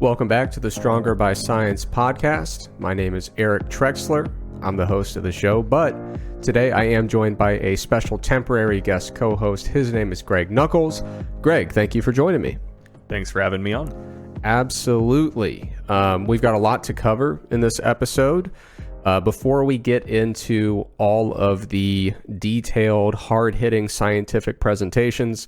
Welcome back to the Stronger by Science podcast. My name is Eric Trexler. I'm the host of the show, but today I am joined by a special temporary guest co-host. His name is Greg Nuckols. Greg, thank you for joining me. Thanks for having me on. Absolutely. We've got a lot to cover in this episode. Before we get into all of the detailed, hard-hitting scientific presentations,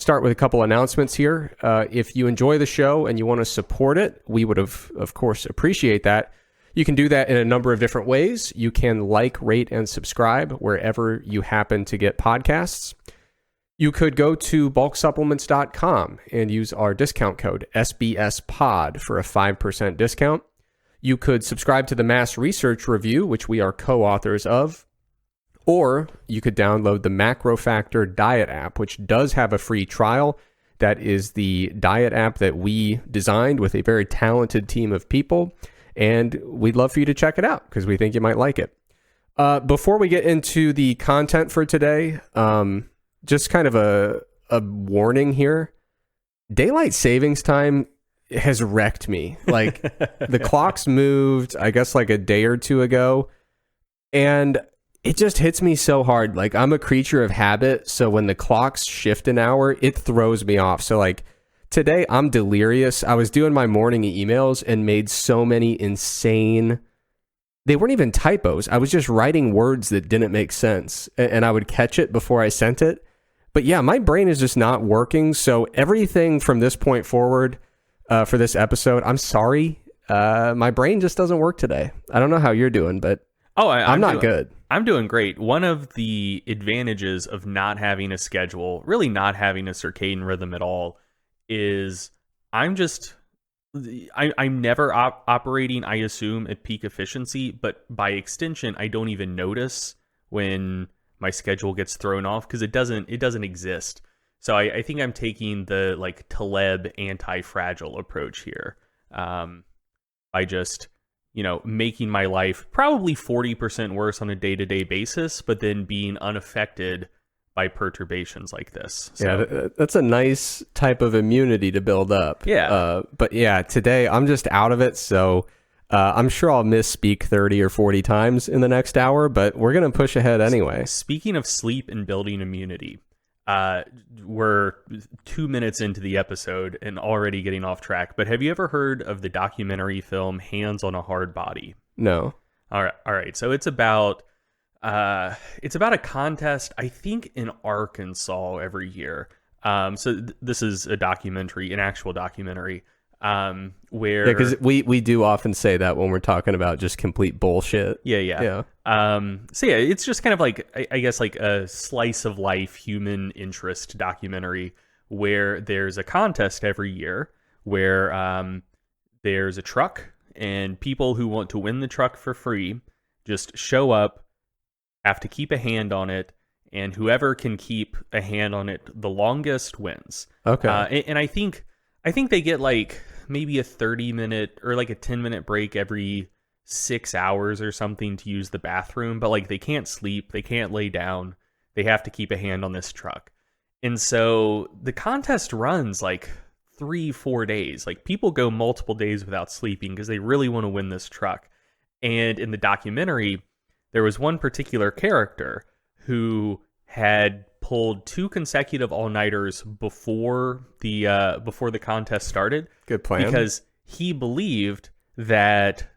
start with a couple announcements here. If you enjoy the show and you want to support it, we would of course appreciate that. You can do that in a number of different ways. You can like, rate, and subscribe wherever you happen to get podcasts. You could go to bulksupplements.com and use our discount code SBSPOD for a 5% discount. You could subscribe to the Mass Research Review, which we are co-authors of. Or you could download the MacroFactor Diet app, which does have a free trial. That is the diet app that we designed with a very talented team of people. And we'd love for you to check it out because we think you might like it. Before we get into the content for today, just kind of a warning here. Daylight savings time has wrecked me. Like the clocks moved, I guess like a day or two ago. And it just hits me so hard. Like I'm a creature of habit. So when the clocks shift an hour, it throws me off. So like today I'm delirious. I was doing my morning emails and made so many insane, they weren't even typos. I was just writing words that didn't make sense and I would catch it before I sent it. But yeah, my brain is just not working. So everything from this point forward for this episode, I'm sorry. My brain just doesn't work today. I don't know how you're doing, but I'm not good. I'm doing great. One of the advantages of not having a schedule, really not having a circadian rhythm at all, is I'm never operating, I assume, at peak efficiency, but by extension, I don't even notice when my schedule gets thrown off because it doesn't exist. So I think I'm taking the like Taleb anti-fragile approach here by just making my life probably 40% worse on a day-to-day basis, but then being unaffected by perturbations like this. So, yeah, that's a nice type of immunity to build up. Yeah. But yeah, today I'm just out of it. So I'm sure I'll misspeak 30 or 40 times in the next hour, but we're going to push ahead anyway. Speaking of sleep and building immunity, we're 2 minutes into the episode and already getting off track, but have you ever heard of the documentary film Hands on a Hard Body? No. All right. So it's about a contest, I think, in Arkansas every year. This is a documentary, an actual documentary, where because we do often say that when we're talking about just complete bullshit. Yeah. It's just kind of like I guess like a slice of life human interest documentary where there's a contest every year where there's a truck and people who want to win the truck for free just show up, have to keep a hand on it, and whoever can keep a hand on it the longest wins. Okay. And I think they get like maybe a 30-minute or like a 10-minute break every 6 hours or something to use the bathroom, but like they can't sleep, they can't lay down, they have to keep a hand on this truck. And so the contest runs like 3-4 days. Like people go multiple days without sleeping because they really want to win this truck. And in the documentary, there was one particular character who had pulled 2 consecutive all-nighters before the contest started. Good plan. Because he believed that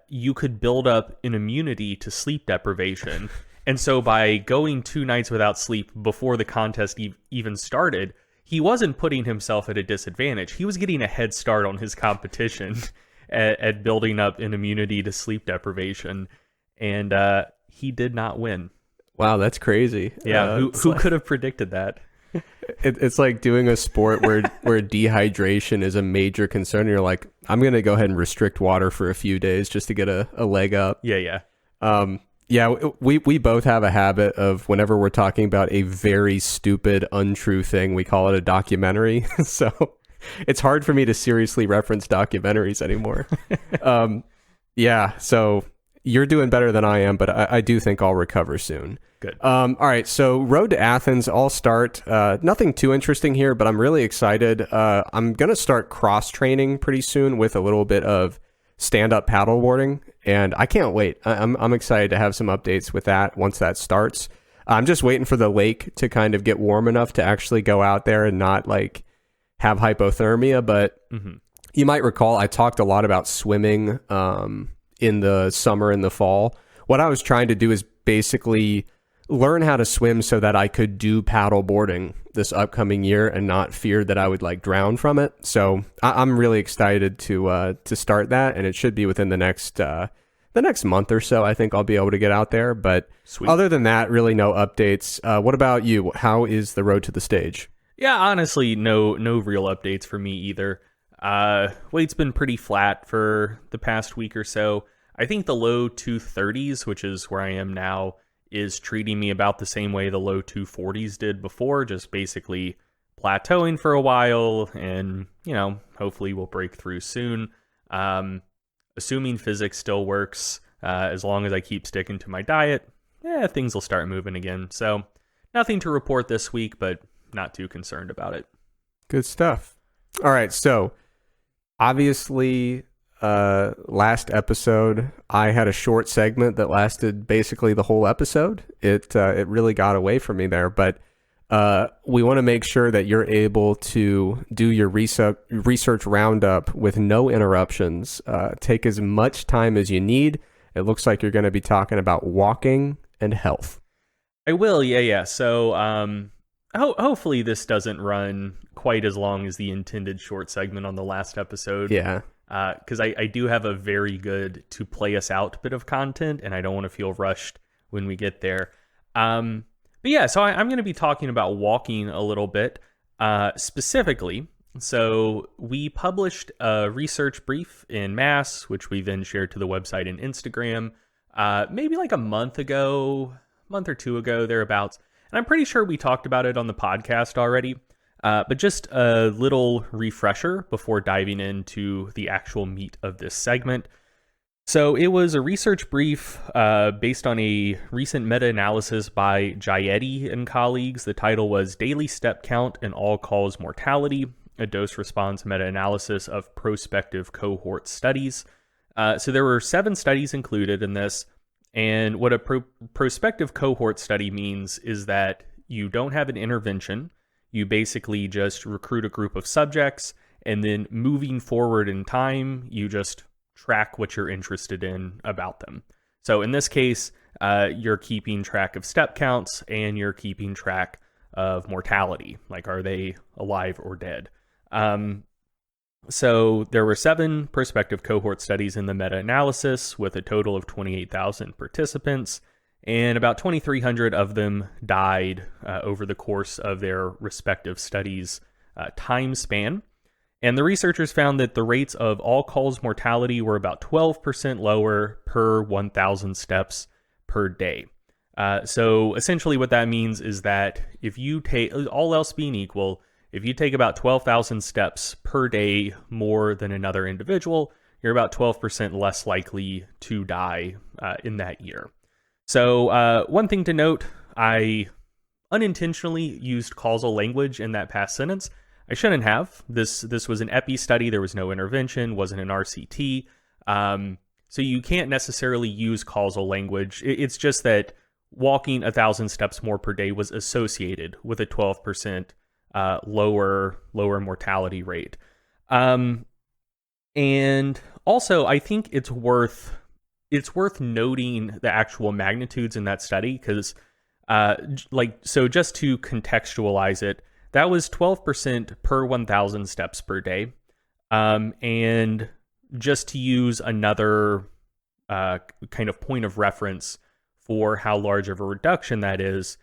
you could build up an immunity to sleep deprivation. And so by going 2 nights without sleep before the contest even started, he wasn't putting himself at a disadvantage. He was getting a head start on his competition at building up an immunity to sleep deprivation. And he did not win. Wow, that's crazy. Yeah, who could have predicted that? It's like doing a sport where dehydration is a major concern. You're like, I'm going to go ahead and restrict water for a few days just to get a leg up. Yeah. We both have a habit of whenever we're talking about a very stupid, untrue thing, we call it a documentary. So it's hard for me to seriously reference documentaries anymore. So you're doing better than I am, but I do think I'll recover soon. Good. All right, so Road to Athens, I'll start. Nothing too interesting here, but I'm really excited. I'm going to start cross-training pretty soon with a little bit of stand-up paddleboarding, and I can't wait. I'm excited to have some updates with that once that starts. I'm just waiting for the lake to kind of get warm enough to actually go out there and not like have hypothermia, but you might recall I talked a lot about swimming in the summer and the fall. What I was trying to do is basically learn how to swim so that I could do paddle boarding this upcoming year and not fear that I would like drown from it. So I'm really excited to start that, and it should be within the next month or so. I think I'll be able to get out there. But Sweet. Other than that, really no updates. What about you? How is the road to the stage? Yeah, honestly, no real updates for me either. Weight's been pretty flat for the past week or so. I think the low 230s, which is where I am now, is treating me about the same way the low 240s did before, just basically plateauing for a while, and, hopefully we'll break through soon. Assuming physics still works, as long as I keep sticking to my diet, things will start moving again. So nothing to report this week, but not too concerned about it. Good stuff. All right, so obviously, last episode, I had a short segment that lasted basically the whole episode. It really got away from me there, but we want to make sure that you're able to do your research roundup with no interruptions. Take as much time as you need. It looks like you're going to be talking about walking and health. I will, yeah. So hopefully this doesn't run quite as long as the intended short segment on the last episode. Yeah. Because I do have a very good to play us out bit of content, and I don't want to feel rushed when we get there. But yeah, so I'm going to be talking about walking a little bit specifically. So we published a research brief in Mass, which we then shared to the website and Instagram, maybe like a month or two ago, thereabouts. And I'm pretty sure we talked about it on the podcast already. But just a little refresher before diving into the actual meat of this segment. So it was a research brief based on a recent meta-analysis by Jayetti and colleagues. The title was Daily Step Count and All-Cause Mortality, a dose-response meta-analysis of prospective cohort studies. So there were 7 studies included in this. And what a prospective cohort study means is that you don't have an intervention. You basically just recruit a group of subjects, and then moving forward in time, you just track what you're interested in about them. So in this case, you're keeping track of step counts, and you're keeping track of mortality. Like, are they alive or dead? So there were 7 prospective cohort studies in the meta-analysis with a total of 28,000 participants. And about 2,300 of them died over the course of their respective studies' time span. And the researchers found that the rates of all-cause mortality were about 12% lower per 1,000 steps per day. So essentially what that means is that if you take, all else being equal, if you take about 12,000 steps per day more than another individual, you're about 12% less likely to die in that year. So one thing to note, I unintentionally used causal language in that past sentence. I shouldn't have. This was an epi study. There was no intervention, wasn't an RCT. So you can't necessarily use causal language. It's just that walking 1,000 steps more per day was associated with a 12% lower mortality rate. And also, I think it's worth noting the actual magnitudes in that study because, so just to contextualize it, that was 12% per 1,000 steps per day. And just to use another kind of point of reference for how large of a reduction that is,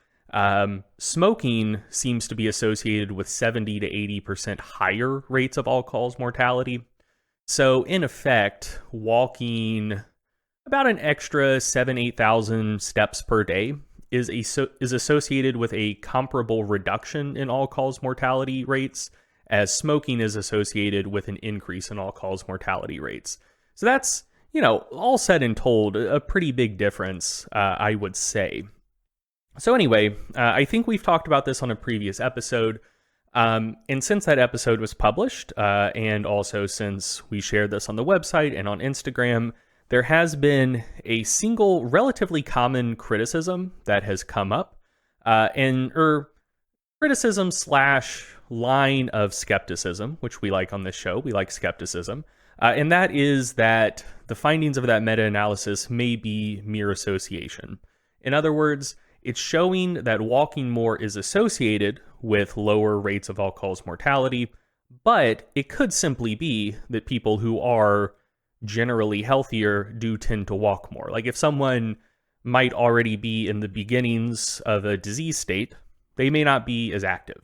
smoking seems to be associated with 70 to 80% higher rates of all-cause mortality. So in effect, walking about an extra 8,000 steps per day is associated with a comparable reduction in all-cause mortality rates as smoking is associated with an increase in all-cause mortality rates. So that's, all said and told, a pretty big difference, I would say. So anyway, I think we've talked about this on a previous episode. And since that episode was published, and also since we shared this on the website and on Instagram, there has been a single relatively common criticism that has come up, criticism / line of skepticism, which we like on this show. We like skepticism. And that is that the findings of that meta-analysis may be mere association. In other words, it's showing that walking more is associated with lower rates of all-cause mortality, but it could simply be that people who are generally healthier do tend to walk more. Like if someone might already be in the beginnings of a disease state, they may not be as active.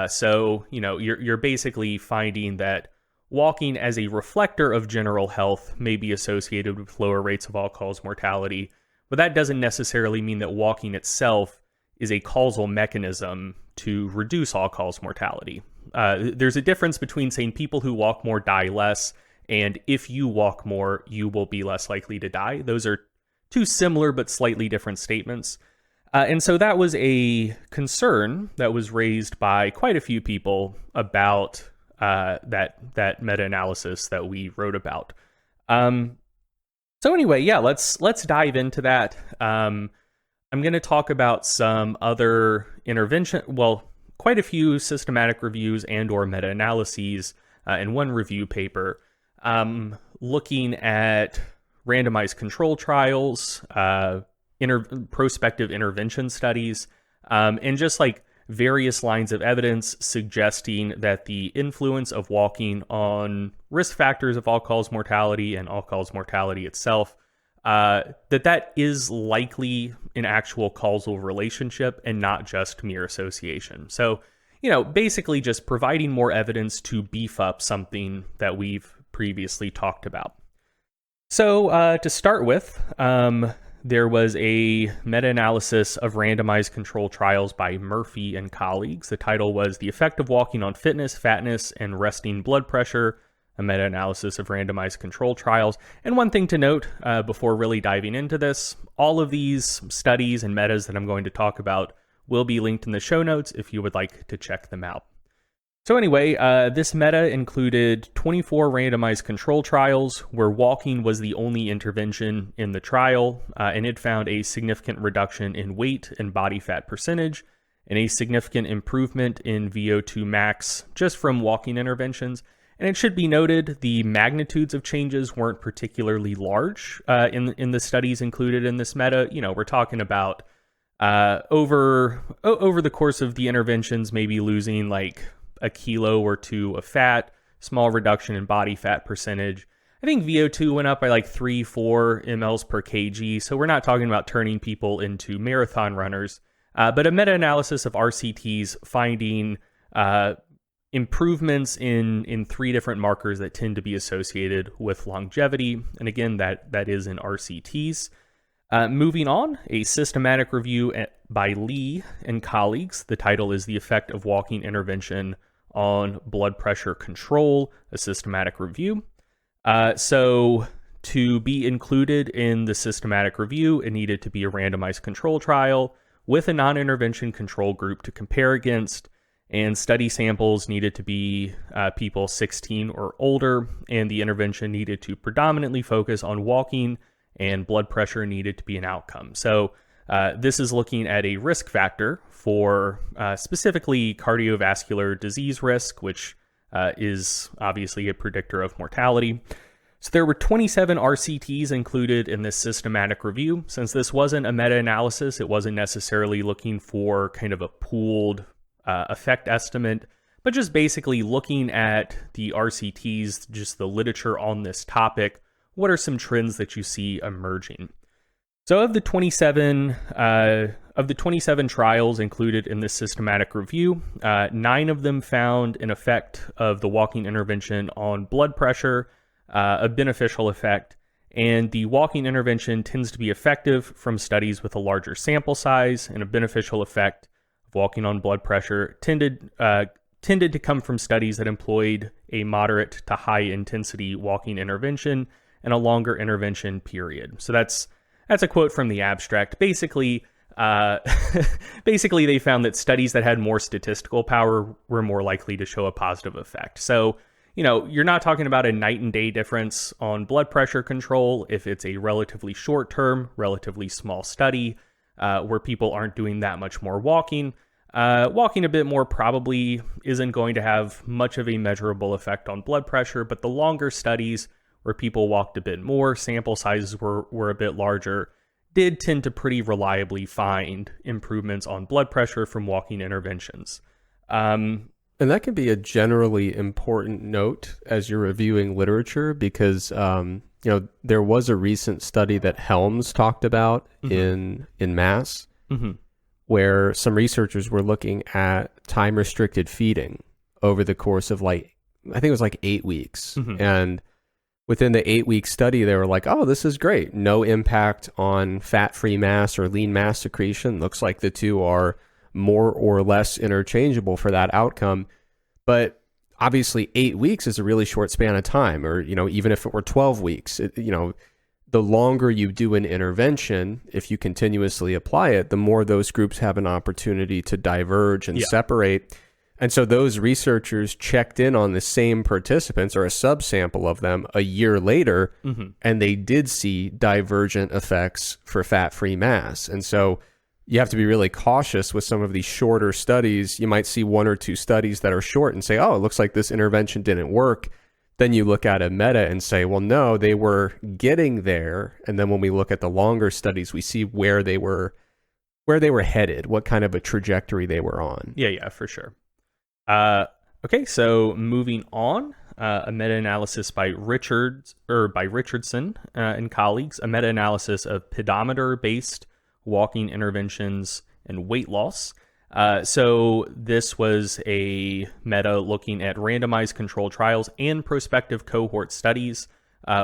So you're basically finding that walking as a reflector of general health may be associated with lower rates of all-cause mortality, but that doesn't necessarily mean that walking itself is a causal mechanism to reduce all-cause mortality. There's a difference between saying people who walk more die less, and if you walk more, you will be less likely to die. Those are two similar but slightly different statements. And so that was a concern that was raised by quite a few people about that meta-analysis that we wrote about. So anyway, yeah, let's dive into that. I'm going to talk about some other quite a few systematic reviews and or meta-analyses in one review paper, looking at randomized control trials, prospective intervention studies, and just like various lines of evidence suggesting that the influence of walking on risk factors of all-cause mortality and all-cause mortality itself, that is likely an actual causal relationship and not just mere association. So, basically just providing more evidence to beef up something that we've previously talked about. So to start with, there was a meta-analysis of randomized control trials by Murphy and colleagues. The title was The Effect of Walking on Fitness, Fatness, and Resting Blood Pressure, a meta-analysis of randomized control trials. And one thing to note before really diving into this, all of these studies and metas that I'm going to talk about will be linked in the show notes if you would like to check them out. So anyway, this meta included 24 randomized control trials where walking was the only intervention in the trial, and it found a significant reduction in weight and body fat percentage, and a significant improvement in VO2 max just from walking interventions. And it should be noted, the magnitudes of changes weren't particularly large in the studies included in this meta. We're talking about over the course of the interventions, maybe losing like a kilo or two of fat, small reduction in body fat percentage. I think VO2 went up by like 3-4 mLs per kg. So we're not talking about turning people into marathon runners, but a meta-analysis of RCTs finding improvements in 3 different markers that tend to be associated with longevity. And again, that is in RCTs. Moving on, a systematic review by Lee and colleagues. The title is The Effect of Walking Intervention on Blood Pressure Control, a systematic review. So to be included in the systematic review, it needed to be a randomized control trial with a non-intervention control group to compare against, and study samples needed to be people 16 or older, and the intervention needed to predominantly focus on walking, and blood pressure needed to be an outcome. So this is looking at a risk factor for specifically cardiovascular disease risk, which is obviously a predictor of mortality. So there were 27 RCTs included in this systematic review. Since this wasn't a meta-analysis, it wasn't necessarily looking for kind of a pooled effect estimate, but just basically looking at the RCTs, just the literature on this topic. What are some trends that you see emerging? So of the 27 trials included in this systematic review, 9 of them found an effect of the walking intervention on blood pressure, a beneficial effect, and the walking intervention tends to be effective from studies with a larger sample size, and a beneficial effect of walking on blood pressure tended to come from studies that employed a moderate to high intensity walking intervention. and a longer intervention period. So that's a quote from the abstract. Basically, basically they found that studies that had more statistical power were more likely to show a positive effect. So, you're not talking about a night and day difference on blood pressure control if it's a relatively short term, relatively small study where people aren't doing that much more walking. Walking a bit more probably isn't going to have much of a measurable effect on blood pressure, but the longer studies where people walked a bit more, sample sizes were a bit larger, did tend to pretty reliably find improvements on blood pressure from walking interventions. And that can be a generally important note as you're reviewing literature because, there was a recent study that Helms talked about in Mass, where some researchers were looking at time-restricted feeding over the course of I think it was 8 weeks. And within the 8-week study, they were like, oh, this is great. No impact on fat-free mass or lean mass secretion. Looks like the two are more or less interchangeable for that outcome. But obviously 8 weeks is a really short span of time, or, even if it were 12 weeks, the longer you do an intervention, if you continuously apply it, the more those groups have an opportunity to diverge and separate. And so those researchers checked in on the same participants or a subsample of them a year later, and they did see divergent effects for fat-free mass. And so you have to be really cautious with some of these shorter studies. You might see one or two studies that are short and say, oh, it looks like this intervention didn't work. Then you look at a meta and say, well, no, they were getting there. And then when we look at the longer studies, we see where they were headed, what kind of a trajectory they were on. Yeah, for sure. Okay, so moving on, a meta-analysis by Richardson and colleagues, a meta-analysis of pedometer-based walking interventions and weight loss. So this was a meta looking at randomized controlled trials and prospective cohort studies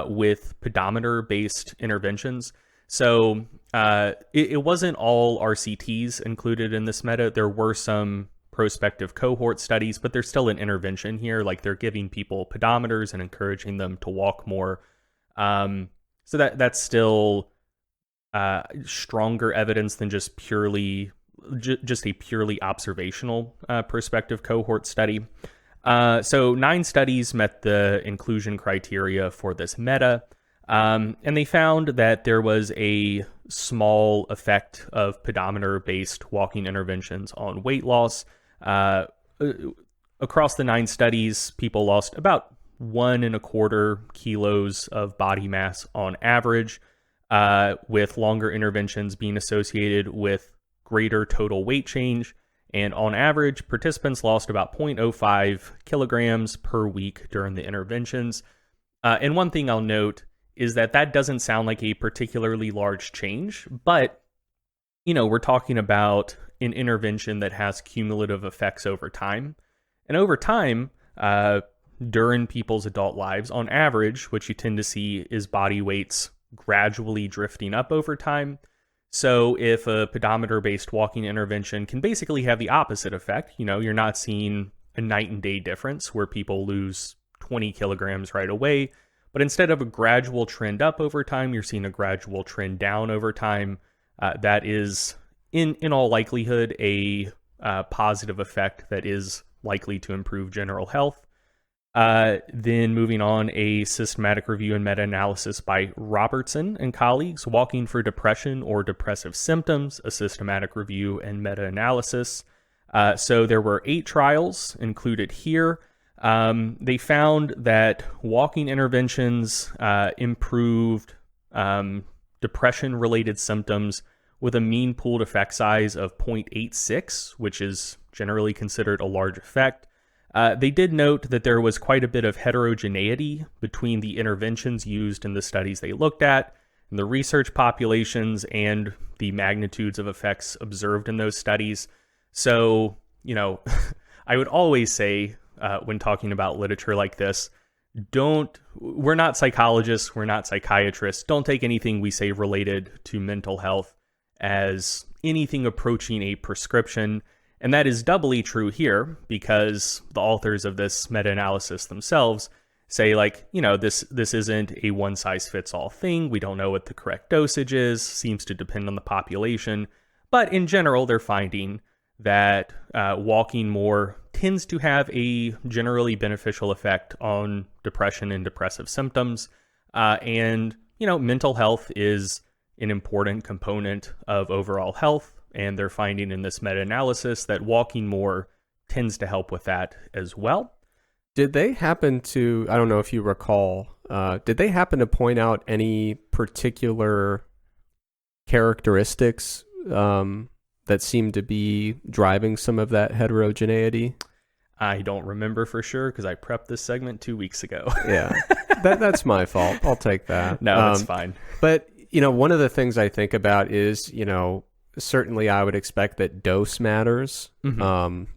with pedometer-based interventions. So it wasn't all RCTs included in this meta. There were some prospective cohort studies, but there's still an intervention here. Like they're giving people pedometers and encouraging them to walk more. So that's still stronger evidence than just a purely observational prospective cohort study. So 9 studies met the inclusion criteria for this meta, and they found that there was a small effect of pedometer-based walking interventions on weight loss. Across the 9 studies, people lost about 1.25 kilos of body mass on average, with longer interventions being associated with greater total weight change. And on average, participants lost about 0.05 kilograms per week during the interventions. And one thing I'll note is that doesn't sound like a particularly large change, but, we're talking about an intervention that has cumulative effects over time. And over time, during people's adult lives, on average, what you tend to see is body weights gradually drifting up over time. So if a pedometer-based walking intervention can basically have the opposite effect, you're not seeing a night and day difference where people lose 20 kilograms right away, but instead of a gradual trend up over time, you're seeing a gradual trend down over time. That is, in all likelihood, a positive effect that is likely to improve general health. Then moving on, a systematic review and meta-analysis by Robertson and colleagues, Walking for Depression or Depressive Symptoms, a systematic review and meta-analysis. So there were 8 trials included here. They found that walking interventions improved depression-related symptoms with a mean pooled effect size of 0.86, which is generally considered a large effect. They did note that there was quite a bit of heterogeneity between the interventions used in the studies they looked at, and the research populations, and the magnitudes of effects observed in those studies. So, I would always say when talking about literature like this, we're not psychologists, we're not psychiatrists. Don't take anything we say related to mental health as anything approaching a prescription. And that is doubly true here because the authors of this meta-analysis themselves say like, this isn't a one size fits all thing. We don't know what the correct dosage is, seems to depend on the population. But in general, they're finding that walking more tends to have a generally beneficial effect on depression and depressive symptoms. And mental health is an important component of overall health. And they're finding in this meta-analysis that walking more tends to help with that as well. Did they happen to, I don't know if you recall, did they happen to point out any particular characteristics that seem to be driving some of that heterogeneity? I don't remember for sure because I prepped this segment 2 weeks ago. Yeah, that's my fault. I'll take that. No, that's fine. But, one of the things I think about is, certainly I would expect that dose matters,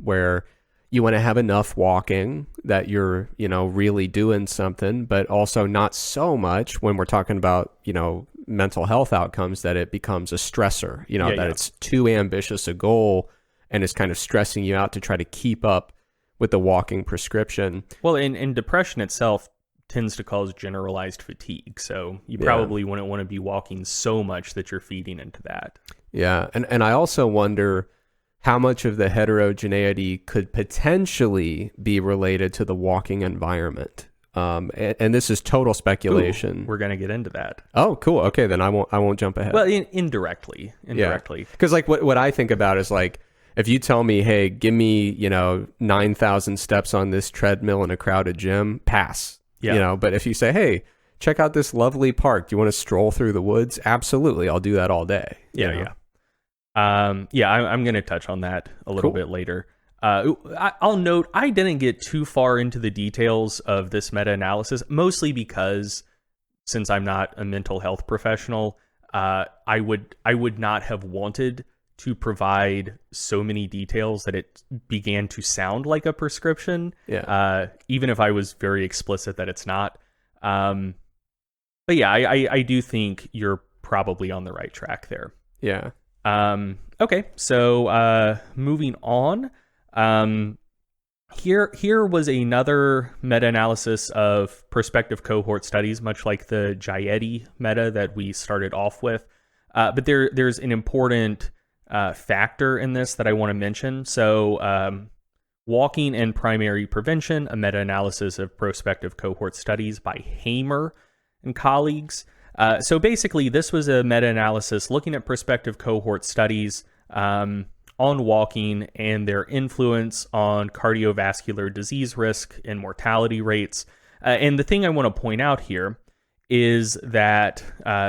where you want to have enough walking that you're, really doing something, but also not so much when we're talking about, mental health outcomes that it becomes a stressor, it's too ambitious a goal and it's kind of stressing you out to try to keep up with the walking prescription. Well, and depression itself tends to cause generalized fatigue. So you probably wouldn't want to be walking so much that you're feeding into that. Yeah. And I also wonder how much of the heterogeneity could potentially be related to the walking environment. And this is total speculation. Ooh, we're going to get into that. Oh, cool. Okay, then I won't jump ahead. Well, indirectly. Because like what I think about is like, if you tell me, hey, give me, 9,000 steps on this treadmill in a crowded gym, pass. Yeah. But if you say, hey, check out this lovely park, do you want to stroll through the woods? Absolutely. I'll do that all day. Yeah. I'm going to touch on that a little bit later. I'll note I didn't get too far into the details of this meta-analysis, mostly because since I'm not a mental health professional, I would not have wanted to provide so many details that it began to sound like a prescription, even if I was very explicit that it's not. But yeah, I do think you're probably on the right track there. Yeah. Okay, so moving on. Here was another meta-analysis of prospective cohort studies, much like the Jaetti meta that we started off with. But there's an important factor in this that I want to mention. So walking and primary prevention, a meta-analysis of prospective cohort studies by Hamer and colleagues. So basically, this was a meta-analysis looking at prospective cohort studies on walking and their influence on cardiovascular disease risk and mortality rates. And the thing I want to point out here is that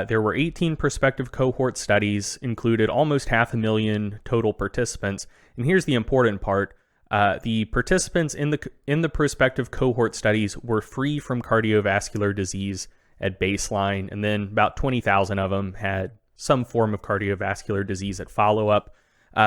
there were 18 prospective cohort studies, included almost 500,000 total participants. And here's the important part. The participants in the prospective cohort studies were free from cardiovascular disease at baseline, and then about 20,000 of them had some form of cardiovascular disease at follow-up.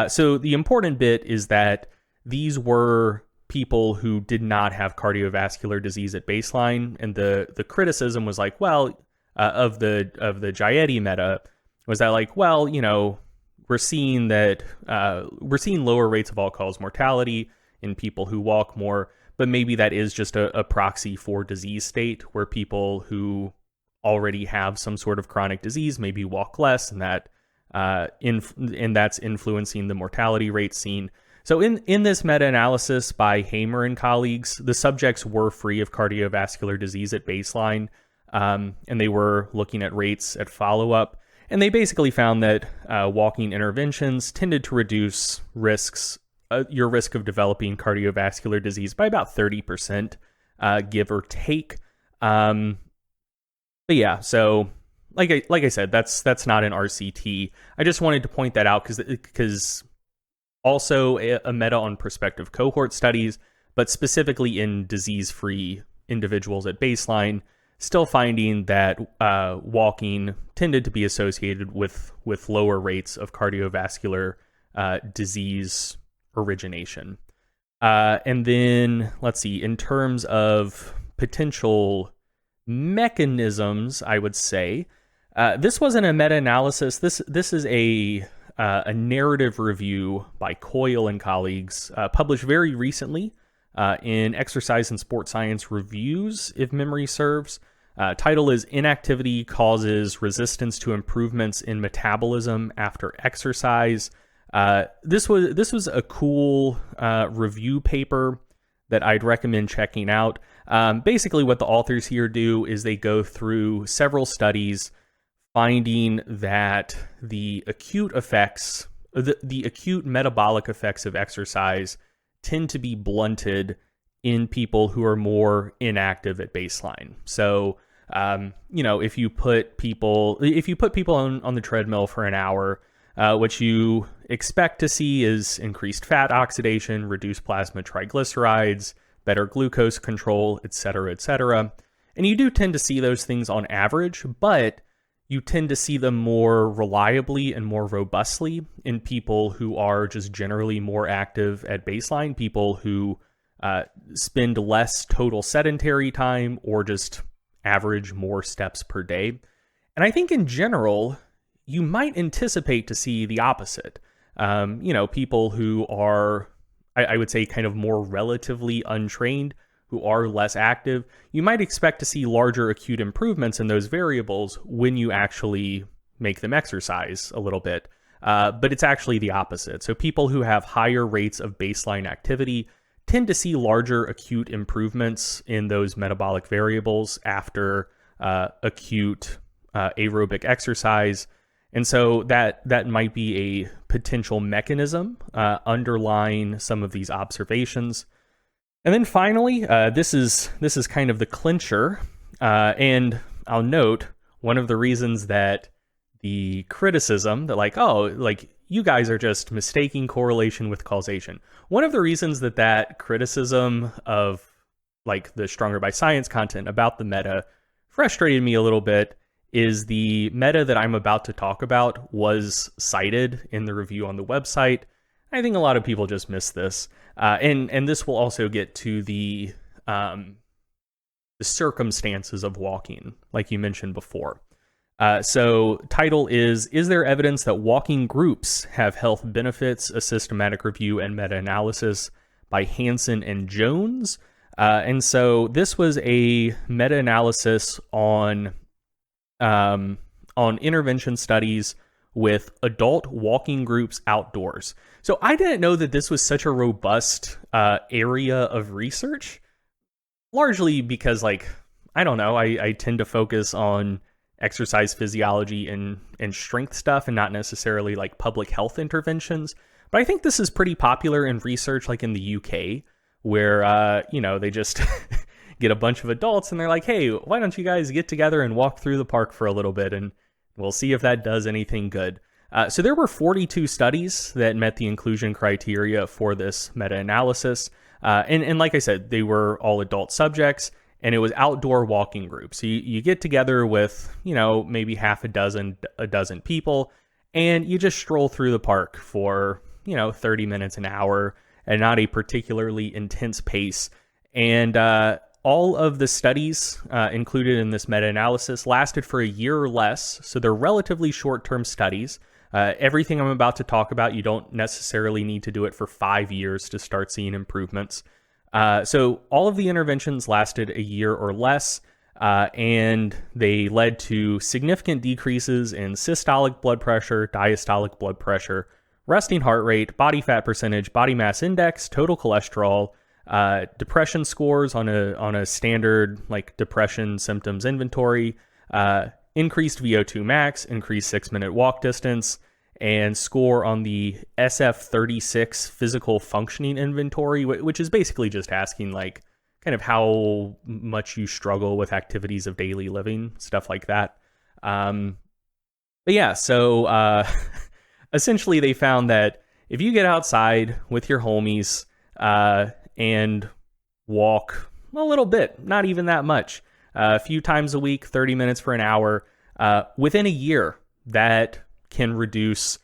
So the important bit is that these were people who did not have cardiovascular disease at baseline, and the criticism was like, well, of the Jaetti meta was that like, well, we're seeing lower rates of all-cause mortality in people who walk more, but maybe that is just a proxy for disease state, where people who already have some sort of chronic disease maybe walk less, and that and that's influencing the mortality rate seen. So in this meta-analysis by Hamer and colleagues, the subjects were free of cardiovascular disease at baseline, and they were looking at rates at follow-up. And they basically found that walking interventions tended to reduce your risk of developing cardiovascular disease by about 30%, give or take. But yeah, so like I said, that's not an RCT. I just wanted to point that out because also a meta on prospective cohort studies, but specifically in disease-free individuals at baseline, still finding that walking tended to be associated with lower rates of cardiovascular disease origination. And then, let's see, in terms of potential mechanisms, I would say, this wasn't a meta-analysis. This is a narrative review by Coyle and colleagues, published very recently in Exercise and Sport Science Reviews, if memory serves. Title is Inactivity Causes Resistance to Improvements in Metabolism After Exercise. This was a cool review paper that I'd recommend checking out. Basically, what the authors here do is they go through several studies finding that the acute effects, the acute metabolic effects of exercise tend to be blunted in people who are more inactive at baseline. So, if you put people on the treadmill for an hour, what you expect to see is increased fat oxidation, reduced plasma triglycerides, better glucose control, etc., etc. And you do tend to see those things on average, but you tend to see them more reliably and more robustly in people who are just generally more active at baseline, people who spend less total sedentary time or just average more steps per day. And I think in general, you might anticipate to see the opposite. People who are, I would say, kind of more relatively untrained, who are less active, you might expect to see larger acute improvements in those variables when you actually make them exercise a little bit. But it's actually the opposite. So people who have higher rates of baseline activity tend to see larger acute improvements in those metabolic variables after acute aerobic exercise. And so that might be a potential mechanism underlying some of these observations. And then finally, this is kind of the clincher. And I'll note one of the reasons that the criticism that you guys are just mistaking correlation with causation. One of the reasons that criticism of the Stronger by Science content about the meta frustrated me a little bit is the meta that I'm about to talk about was cited in the review on the website. I think a lot of people just missed this. And this will also get to the circumstances of walking, like you mentioned before. So title is there evidence that walking groups have health benefits? A systematic review and meta-analysis by Hansen and Jones. And so this was a meta-analysis on intervention studies with adult walking groups outdoors. So I didn't know that this was such a robust area of research, largely because I don't know, I tend to focus on exercise physiology and strength stuff and not necessarily public health interventions. But I think this is pretty popular in research in the UK, where they just get a bunch of adults and they're like, hey, why don't you guys get together and walk through the park for a little bit, and we'll see if that does anything good. So there were 42 studies that met the inclusion criteria for this meta-analysis. And like I said, they were all adult subjects, and it was outdoor walking groups. So you get together with, maybe half a dozen people, and you just stroll through the park for, 30 minutes, an hour, and not a particularly intense pace. And all of the studies included in this meta-analysis lasted for a year or less, so they're relatively short-term studies. Everything I'm about to talk about, you don't necessarily need to do it for 5 years to start seeing improvements. So all of the interventions lasted a year or less, and they led to significant decreases in systolic blood pressure, diastolic blood pressure, resting heart rate, body fat percentage, body mass index, total cholesterol, depression scores on a standard depression symptoms inventory, increased VO2 max, increased 6-minute walk distance, and score on the SF36 physical functioning inventory, which is basically just asking kind of how much you struggle with activities of daily living, stuff like that. But yeah, so essentially they found that if you get outside with your homies and walk a little bit, not even that much, a few times a week, 30 minutes for an hour, within a year, that can reduce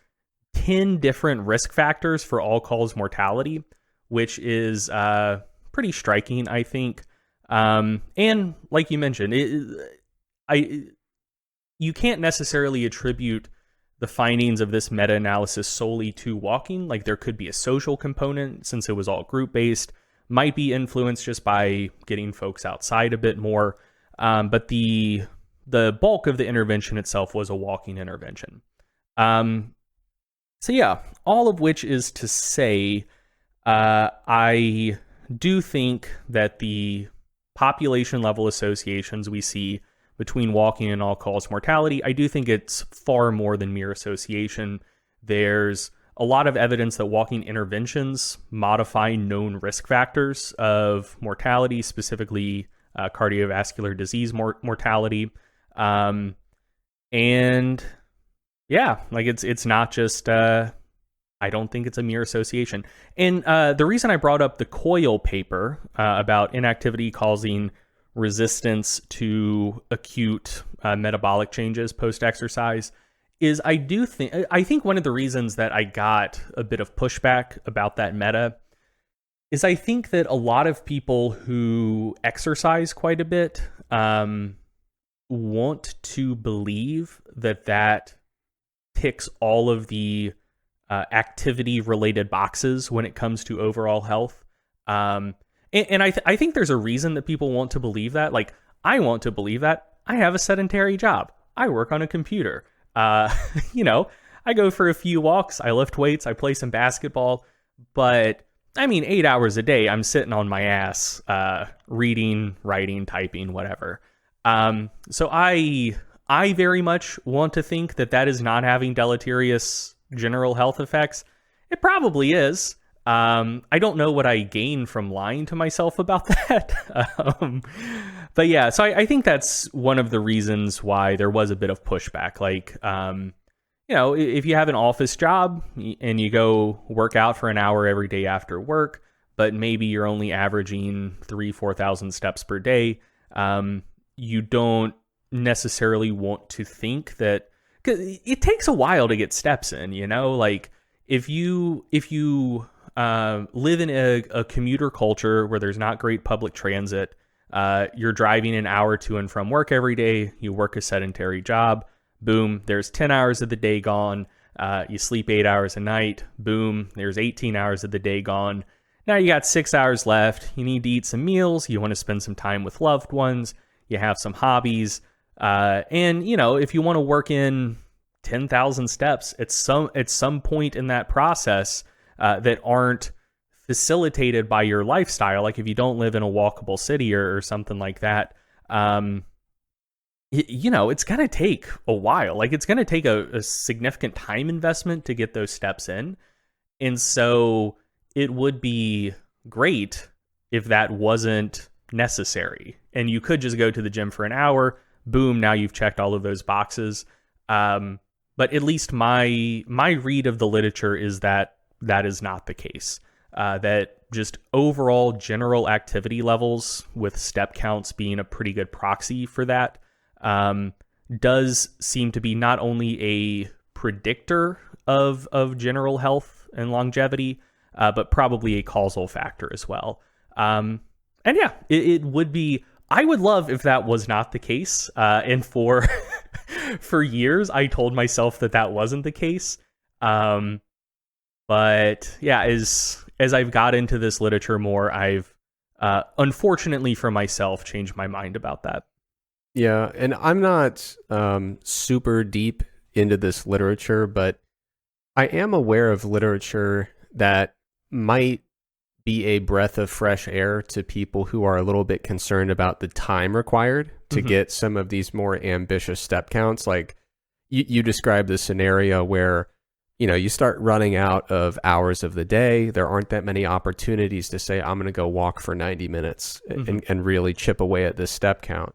10 different risk factors for all-cause mortality, which is pretty striking, I think. And like you mentioned, you can't necessarily attribute the findings of this meta-analysis solely to walking. There could be a social component since it was all group-based, might be influenced just by getting folks outside a bit more. But the bulk of the intervention itself was a walking intervention. So yeah, all of which is to say, I do think that the population level associations we see between walking and all-cause mortality, I do think it's far more than mere association. There's a lot of evidence that walking interventions modify known risk factors of mortality, specifically cardiovascular disease mortality. And yeah, like it's not just, I don't think it's a mere association. And the reason I brought up the Coyle paper about inactivity causing resistance to acute metabolic changes post-exercise is I think one of the reasons that I got a bit of pushback about that meta is I think that a lot of people who exercise quite a bit want to believe that ticks all of the activity-related boxes when it comes to overall health. And I think there's a reason that people want to believe that. Like, I want to believe that. I have a sedentary job. I work on a computer. I go for a few walks. I lift weights. I play some basketball. But, 8 hours a day, I'm sitting on my ass, reading, writing, typing, whatever. So I very much want to think that is not having deleterious general health effects. It probably is. I don't know what I gain from lying to myself about that. But yeah, so I think that's one of the reasons why there was a bit of pushback. Like, if you have an office job and you go work out for an hour every day after work, but maybe you're only averaging 4,000 steps per day, you don't necessarily want to think that, because it takes a while to get steps in, like if you live in a commuter culture where there's not great public transit, you're driving an hour to and from work every day, you work a sedentary job, boom, there's 10 hours of the day gone, you sleep 8 hours a night, boom, there's 18 hours of the day gone. Now you got 6 hours left, you need to eat some meals, you want to spend some time with loved ones, you have some hobbies, and if you want to work in 10,000 steps at some point in that process that aren't facilitated by your lifestyle, like if you don't live in a walkable city or something like that, it's going to take a while. Like, it's going to take a significant time investment to get those steps in. And so it would be great if that wasn't necessary. And you could just go to the gym for an hour, boom, now you've checked all of those boxes. But at least my read of the literature is that is not the case. That just overall general activity levels, with step counts being a pretty good proxy for that, does seem to be not only a predictor of general health and longevity, but probably a causal factor as well. And yeah, it would be, I would love if that was not the case. And for years, I told myself that wasn't the case. But yeah, as I've got into this literature more, I've unfortunately for myself changed my mind about that. Yeah, and I'm not super deep into this literature, but I am aware of literature that might be a breath of fresh air to people who are a little bit concerned about the time required to get some of these more ambitious step counts. Like you described the scenario where, you start running out of hours of the day. There aren't that many opportunities to say, I'm going to go walk for 90 minutes and really chip away at this step count.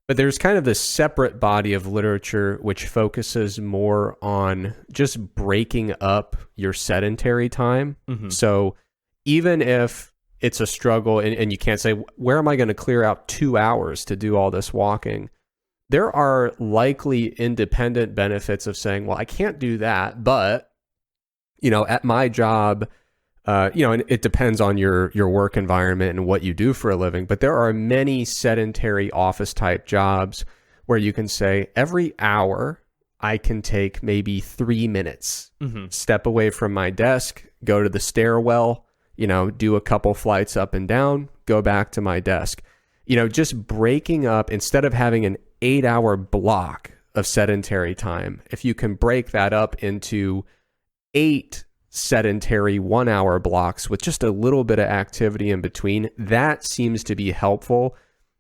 But there's kind of this separate body of literature which focuses more on just breaking up your sedentary time. So even if it's a struggle and you can't say, where am I going to clear out 2 hours to do all this walking? There are likely independent benefits of saying, well, I can't do that, but, at my job, and it depends on your work environment and what you do for a living, but there are many sedentary office type jobs where you can say every hour I can take maybe 3 minutes, step away from my desk, go to the stairwell, do a couple flights up and down, go back to my desk. Just breaking up, instead of having an 8-hour block of sedentary time, if you can break that up into 8 sedentary 1-hour blocks with just a little bit of activity in between, that seems to be helpful.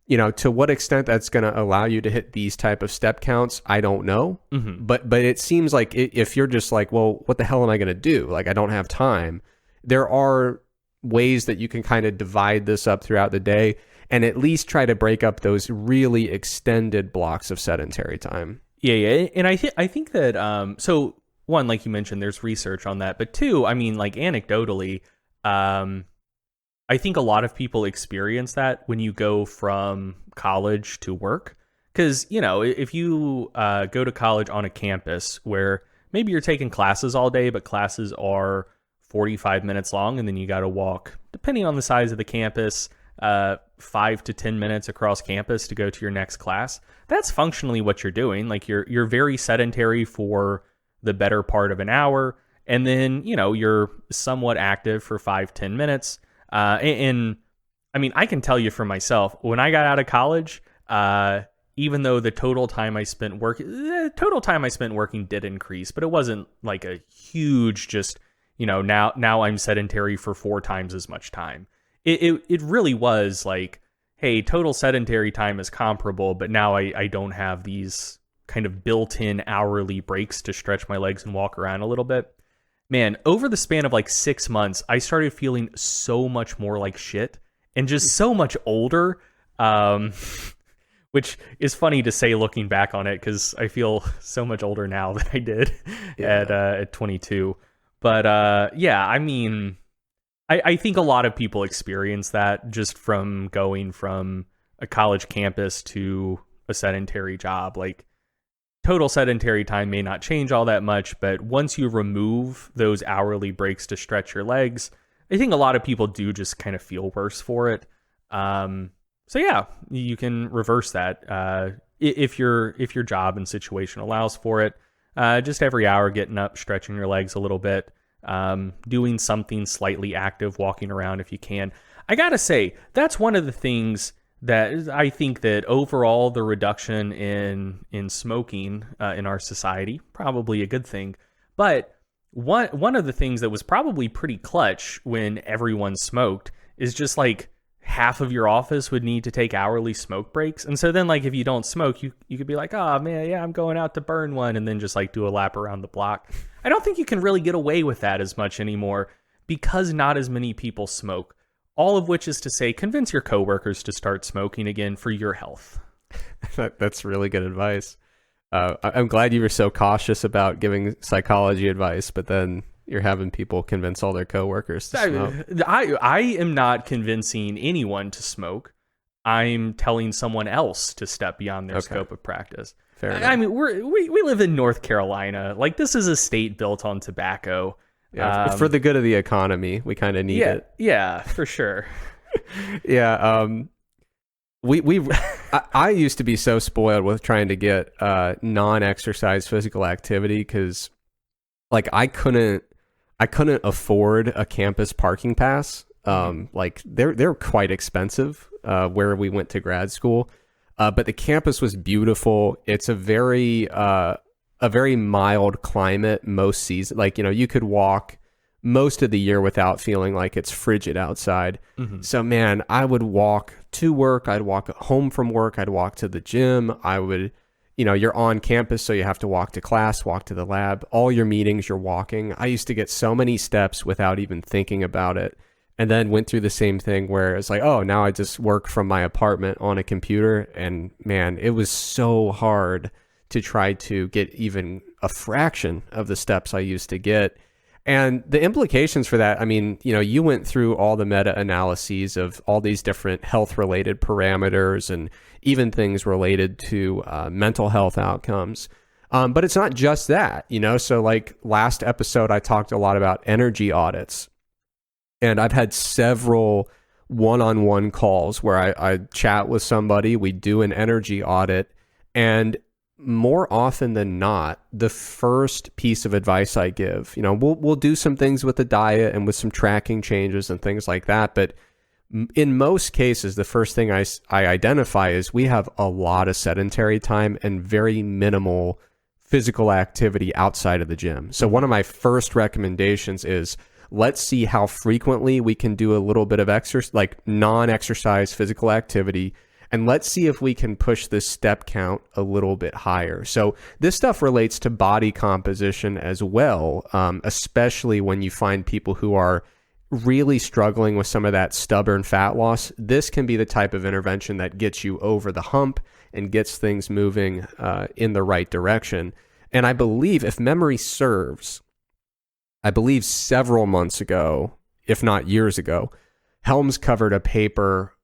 To what extent that's going to allow you to hit these type of step counts, I don't know. But it seems like if you're just like, well, what the hell am I going to do? Like, I don't have time. There are ways that you can kind of divide this up throughout the day and at least try to break up those really extended blocks of sedentary time. Yeah. And I think that, so one, like you mentioned, there's research on that, but two, I mean, like anecdotally, I think a lot of people experience that when you go from college to work. Because, if you go to college on a campus where maybe you're taking classes all day, but classes are 45 minutes long, and then you got to walk, depending on the size of the campus, 5 to 10 minutes across campus to go to your next class. That's functionally what you're doing. Like you're very sedentary for the better part of an hour, and then you're somewhat active for 5-10 minutes. And I mean, I can tell you for myself, when I got out of college, even though the total time I spent working did increase, but it wasn't like a huge just now I'm sedentary for 4 times as much time. It really was like, hey, total sedentary time is comparable, but now I don't have these kind of built-in hourly breaks to stretch my legs and walk around a little bit. Man, over the span of like 6 months, I started feeling so much more like shit and just so much older, which is funny to say looking back on it because I feel so much older now than I did at 22. But yeah, I mean, I think a lot of people experience that just from going from a college campus to a sedentary job. Like, total sedentary time may not change all that much, but once you remove those hourly breaks to stretch your legs, I think a lot of people do just kind of feel worse for it. So yeah, you can reverse that if your job and situation allows for it. Just every hour getting up, stretching your legs a little bit, doing something slightly active, walking around if you can. I gotta say, that's one of the things that I think that overall the reduction in smoking in our society, probably a good thing. But one of the things that was probably pretty clutch when everyone smoked is just like half of your office would need to take hourly smoke breaks. And so then like if you don't smoke, you could be like, oh man, yeah, I'm going out to burn one, and then just like do a lap around the block. I don't think you can really get away with that as much anymore because not as many people smoke. All of which is to say, convince your coworkers to start smoking again for your health. That's really good advice. I'm glad you were so cautious about giving psychology advice, but then you're having people convince all their coworkers to smoke. I am not convincing anyone to smoke. I'm telling someone else to step beyond their scope of practice. Fair enough. I mean, we live in North Carolina. Like, this is a state built on tobacco. Yeah, for the good of the economy, we kind of need it. Yeah, for sure. Yeah, I used to be so spoiled with trying to get non-exercise physical activity because, like, I couldn't afford a campus parking pass. Like they're quite expensive where we went to grad school, but the campus was beautiful. It's a very mild climate most seasons. Like, you could walk most of the year without feeling like it's frigid outside. So man, I would walk to work, I'd walk home from work, I'd walk to the gym. I would, you're on campus, so you have to walk to class, walk to the lab, all your meetings, you're walking. I used to get so many steps without even thinking about it. And then went through the same thing where it's like, oh, now I just work from my apartment on a computer. And man, it was so hard to try to get even a fraction of the steps I used to get. And the implications for that, I mean, you went through all the meta-analyses of all these different health-related parameters and even things related to mental health outcomes. But it's not just that, So like last episode, I talked a lot about energy audits. And I've had several one-on-one calls where I chat with somebody, we do an energy audit, and more often than not, the first piece of advice I give, we'll do some things with the diet and with some tracking changes and things like that. But in most cases, the first thing I identify is we have a lot of sedentary time and very minimal physical activity outside of the gym. So one of my first recommendations is, let's see how frequently we can do a little bit of exercise, like non-exercise physical activity. And let's see if we can push this step count a little bit higher. So this stuff relates to body composition as well, especially when you find people who are really struggling with some of that stubborn fat loss. This can be the type of intervention that gets you over the hump and gets things moving in the right direction. And I believe, if memory serves, several months ago, if not years ago, Helms covered a paper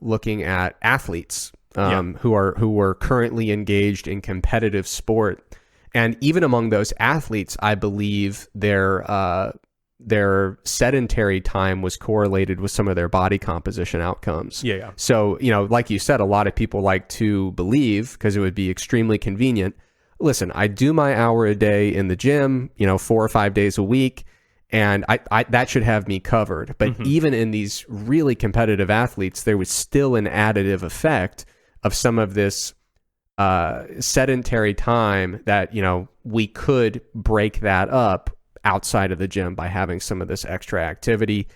looking at athletes who were currently engaged in competitive sport. And even among those athletes, I believe their sedentary time was correlated with some of their body composition outcomes. Yeah. So, like you said, a lot of people like to believe, because it would be extremely convenient, listen, I do my hour a day in the gym, 4 or 5 days a week, and I that should have me covered. But even in these really competitive athletes, there was still an additive effect of some of this sedentary time that, we could break that up outside of the gym by having some of this extra activity.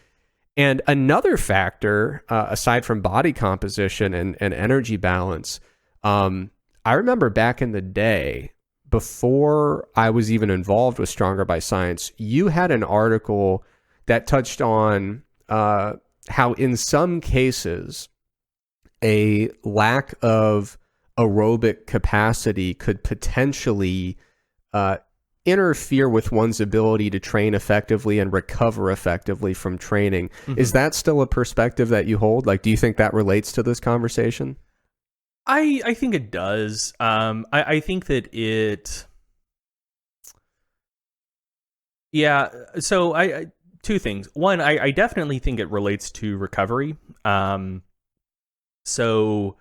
And another factor, aside from body composition and energy balance, I remember back in the day, before I was even involved with Stronger by Science, you had an article that touched on how in some cases a lack of aerobic capacity could potentially interfere with one's ability to train effectively and recover effectively from training. Is that still a perspective that you hold? Like, do you think that relates to this conversation? I think it does. I think that it... Yeah, so I two things. One, I definitely think it relates to recovery. So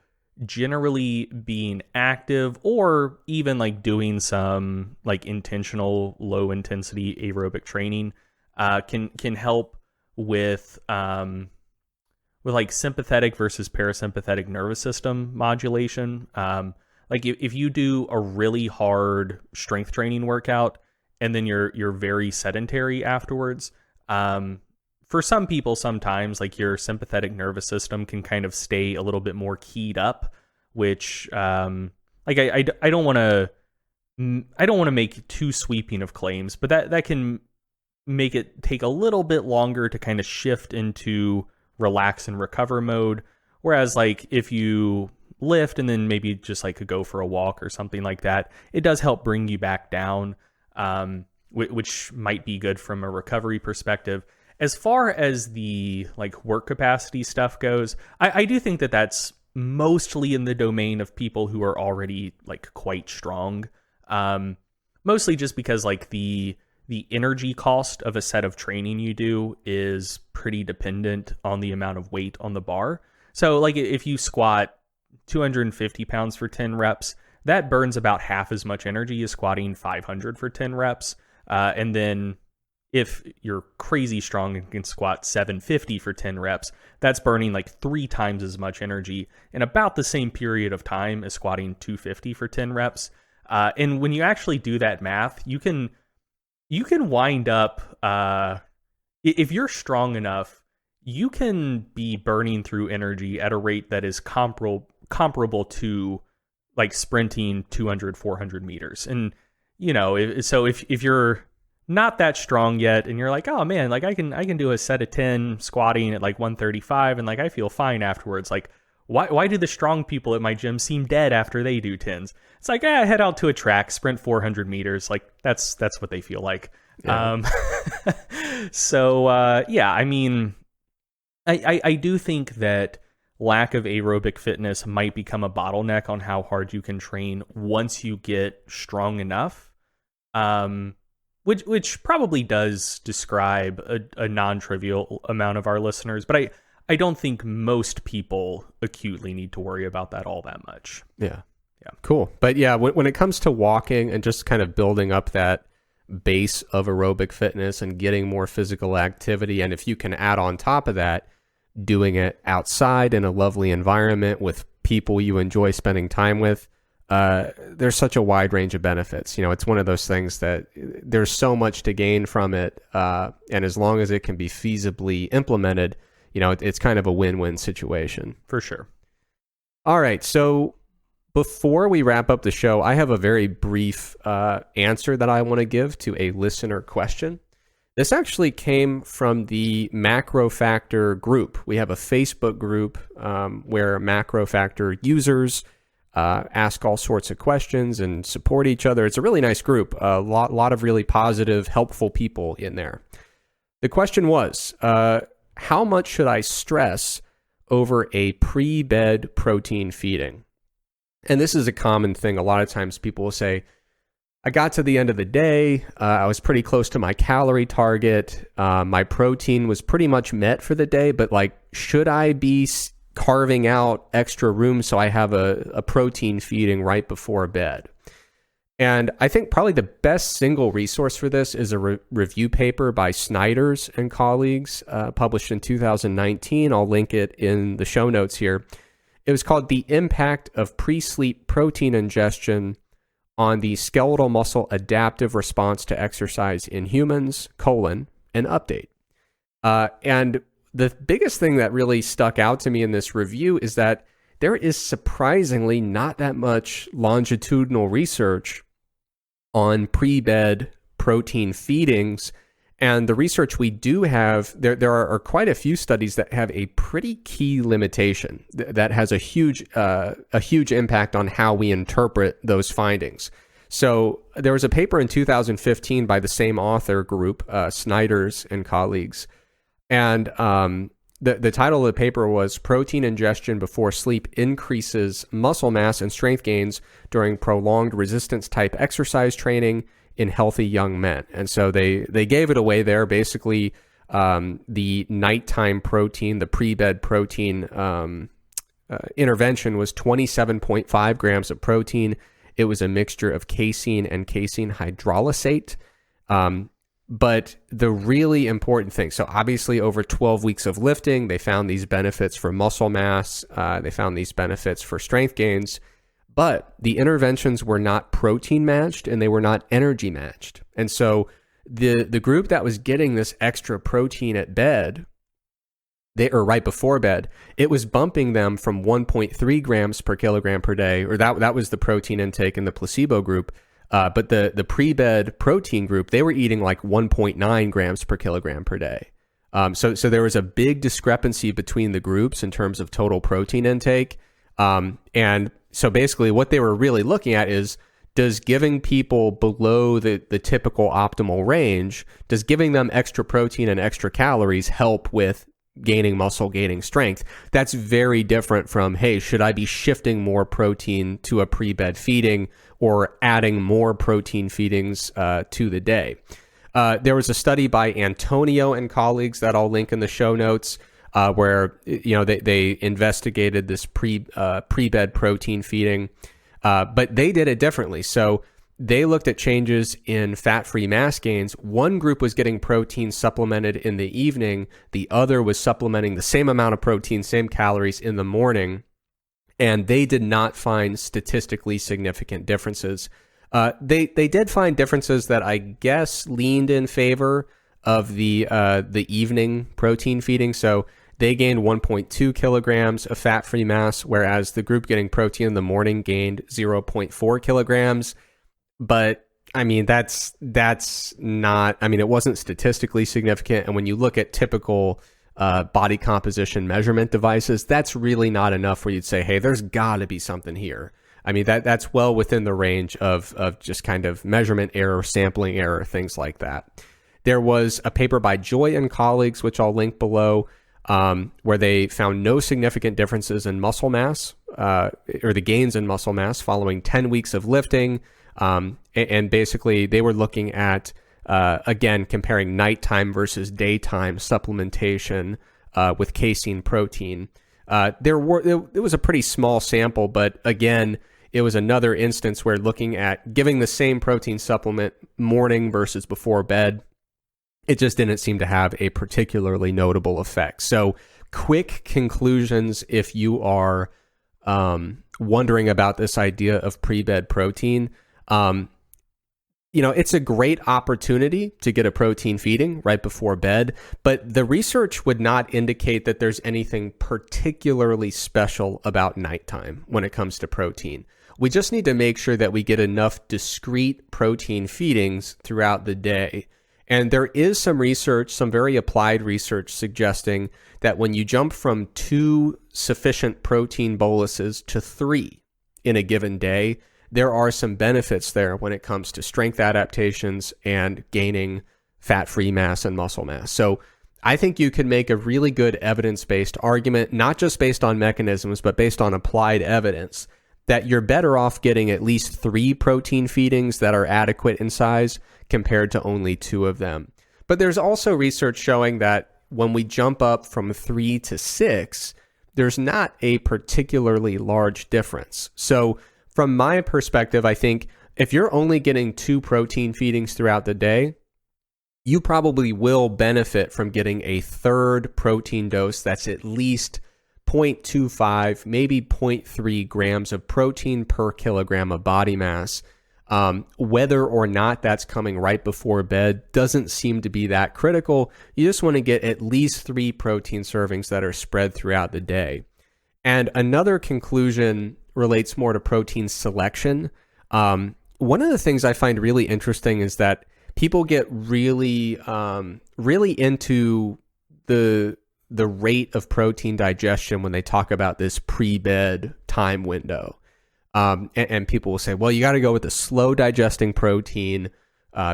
generally being active, or even like doing some like intentional low intensity aerobic training can help with like sympathetic versus parasympathetic nervous system modulation. Like if you do a really hard strength training workout and then you're very sedentary afterwards, for some people, sometimes like your sympathetic nervous system can kind of stay a little bit more keyed up, which like I don't want to make too sweeping of claims, but that can make it take a little bit longer to kind of shift into relax and recover mode. Whereas like if you lift and then maybe just like go for a walk or something like that, it does help bring you back down, which might be good from a recovery perspective. As far as the like work capacity stuff goes, I do think that that's mostly in the domain of people who are already like quite strong. Mostly just because like the energy cost of a set of training you do is pretty dependent on the amount of weight on the bar. So like if you squat 250 pounds for 10 reps, that burns about half as much energy as squatting 500 for 10 reps. And then if you're crazy strong and can squat 750 for 10 reps, that's burning like 3 times as much energy in about the same period of time as squatting 250 for 10 reps. And when you actually do that math, you can wind up, if you're strong enough, you can be burning through energy at a rate that is comparable to like sprinting 200, 400 meters. And, so if you're not that strong yet and you're like, oh man, like I can do a set of 10 squatting at like 135 and like I feel fine afterwards. Like why do the strong people at my gym seem dead after they do 10s? It's like, head out to a track, sprint 400 meters. Like that's what they feel like. Yeah. Yeah, I mean, I do think that lack of aerobic fitness might become a bottleneck on how hard you can train once you get strong enough. Which probably does describe a non-trivial amount of our listeners, but I don't think most people acutely need to worry about that all that much. Yeah. Cool. But yeah, when it comes to walking and just kind of building up that base of aerobic fitness and getting more physical activity, and if you can add on top of that, doing it outside in a lovely environment with people you enjoy spending time with, there's such a wide range of benefits. It's one of those things that there's so much to gain from it. And as long as it can be feasibly implemented, it's kind of a win-win situation. For sure. All right. So before we wrap up the show, I have a very brief answer that I want to give to a listener question. This actually came from the Macro Factor group. We have a Facebook group where Macro Factor users ask all sorts of questions and support each other. It's a really nice group. A lot of really positive, helpful people in there. The question was, how much should I stress over a pre-bed protein feeding? And this is a common thing. A lot of times people will say, I got to the end of the day, I was pretty close to my calorie target, my protein was pretty much met for the day, but should I be carving out extra room so I have a protein feeding right before bed? And I think probably the best single resource for this is a review paper by Snyders and colleagues, published in 2019. I'll link it in the show notes here. It was called The Impact of Pre-Sleep Protein Ingestion on the Skeletal Muscle Adaptive Response to Exercise in Humans, an update. And the biggest thing that really stuck out to me in this review is that there is surprisingly not that much longitudinal research on pre-bed protein feedings. And the research we do have, there are quite a few studies that have a pretty key limitation that has a huge impact on how we interpret those findings. So there was a paper in 2015 by the same author group, Snyders and colleagues, and the title of the paper was Protein Ingestion Before Sleep Increases Muscle Mass and Strength Gains During Prolonged Resistance Type Exercise Training in Healthy Young Men. And so they gave it away there. Basically, the nighttime protein, the pre-bed protein intervention was 27.5 grams of protein. It was a mixture of casein and casein hydrolysate. But the really important thing, so obviously over 12 weeks of lifting, they found these benefits for muscle mass. They found these benefits for strength gains. But the interventions were not protein matched and they were not energy matched. And so the group that was getting this extra protein at bed, or right before bed, it was bumping them from 1.3 grams per kilogram per day, or that was the protein intake in the placebo group. But the pre-bed protein group, they were eating 1.9 grams per kilogram per day. So there was a big discrepancy between the groups in terms of total protein intake. And so basically what they were really looking at is, does giving people below the typical optimal range, does giving them extra protein and extra calories help with gaining muscle, gaining strength? That's very different from, hey, should I be shifting more protein to a pre-bed feeding or adding more protein feedings to the day? There was a study by Antonio and colleagues that I'll link in the show notes, where they investigated this pre-bed protein feeding, but they did it differently. So they looked at changes in fat-free mass gains. One group was getting protein supplemented in the evening. The other was supplementing the same amount of protein, same calories in the morning, and they did not find statistically significant differences. They did find differences that I guess leaned in favor of the evening protein feeding. So they gained 1.2 kilograms of fat-free mass, whereas the group getting protein in the morning gained 0.4 kilograms. But I mean, that's not, it wasn't statistically significant. And when you look at typical body composition measurement devices, that's really not enough where you'd say, hey, there's got to be something here. I mean, that's well within the range of just kind of measurement error, sampling error, things like that. There was a paper by Joy and colleagues, which I'll link below, where they found no significant differences in muscle mass, or the gains in muscle mass following 10 weeks of lifting. And basically they were looking at, again, comparing nighttime versus daytime supplementation with casein protein. It was a pretty small sample, but again, it was another instance where looking at giving the same protein supplement morning versus before bed, it just didn't seem to have a particularly notable effect. So quick conclusions if you are wondering about this idea of pre-bed protein. It's a great opportunity to get a protein feeding right before bed, but the research would not indicate that there's anything particularly special about nighttime when it comes to protein. We just need to make sure that we get enough discrete protein feedings throughout the day. And there is some research, some very applied research suggesting that when you jump from 2 sufficient protein boluses to 3 in a given day, there are some benefits there when it comes to strength adaptations and gaining fat-free mass and muscle mass. So I think you can make a really good evidence-based argument, not just based on mechanisms, but based on applied evidence, that you're better off getting at least 3 protein feedings that are adequate in size compared to only 2 of them. But there's also research showing that when we jump up from 3 to 6, there's not a particularly large difference. So from my perspective, I think if you're only getting 2 protein feedings throughout the day, you probably will benefit from getting a third protein dose that's at least 0.25, maybe 0.3 grams of protein per kilogram of body mass. Whether or not that's coming right before bed doesn't seem to be that critical. You just want to get at least 3 protein servings that are spread throughout the day. And another conclusion relates more to protein selection. One of the things I find really interesting is that people get really into the rate of protein digestion when they talk about this pre-bed time window. And people will say, well, you got to go with the slow digesting protein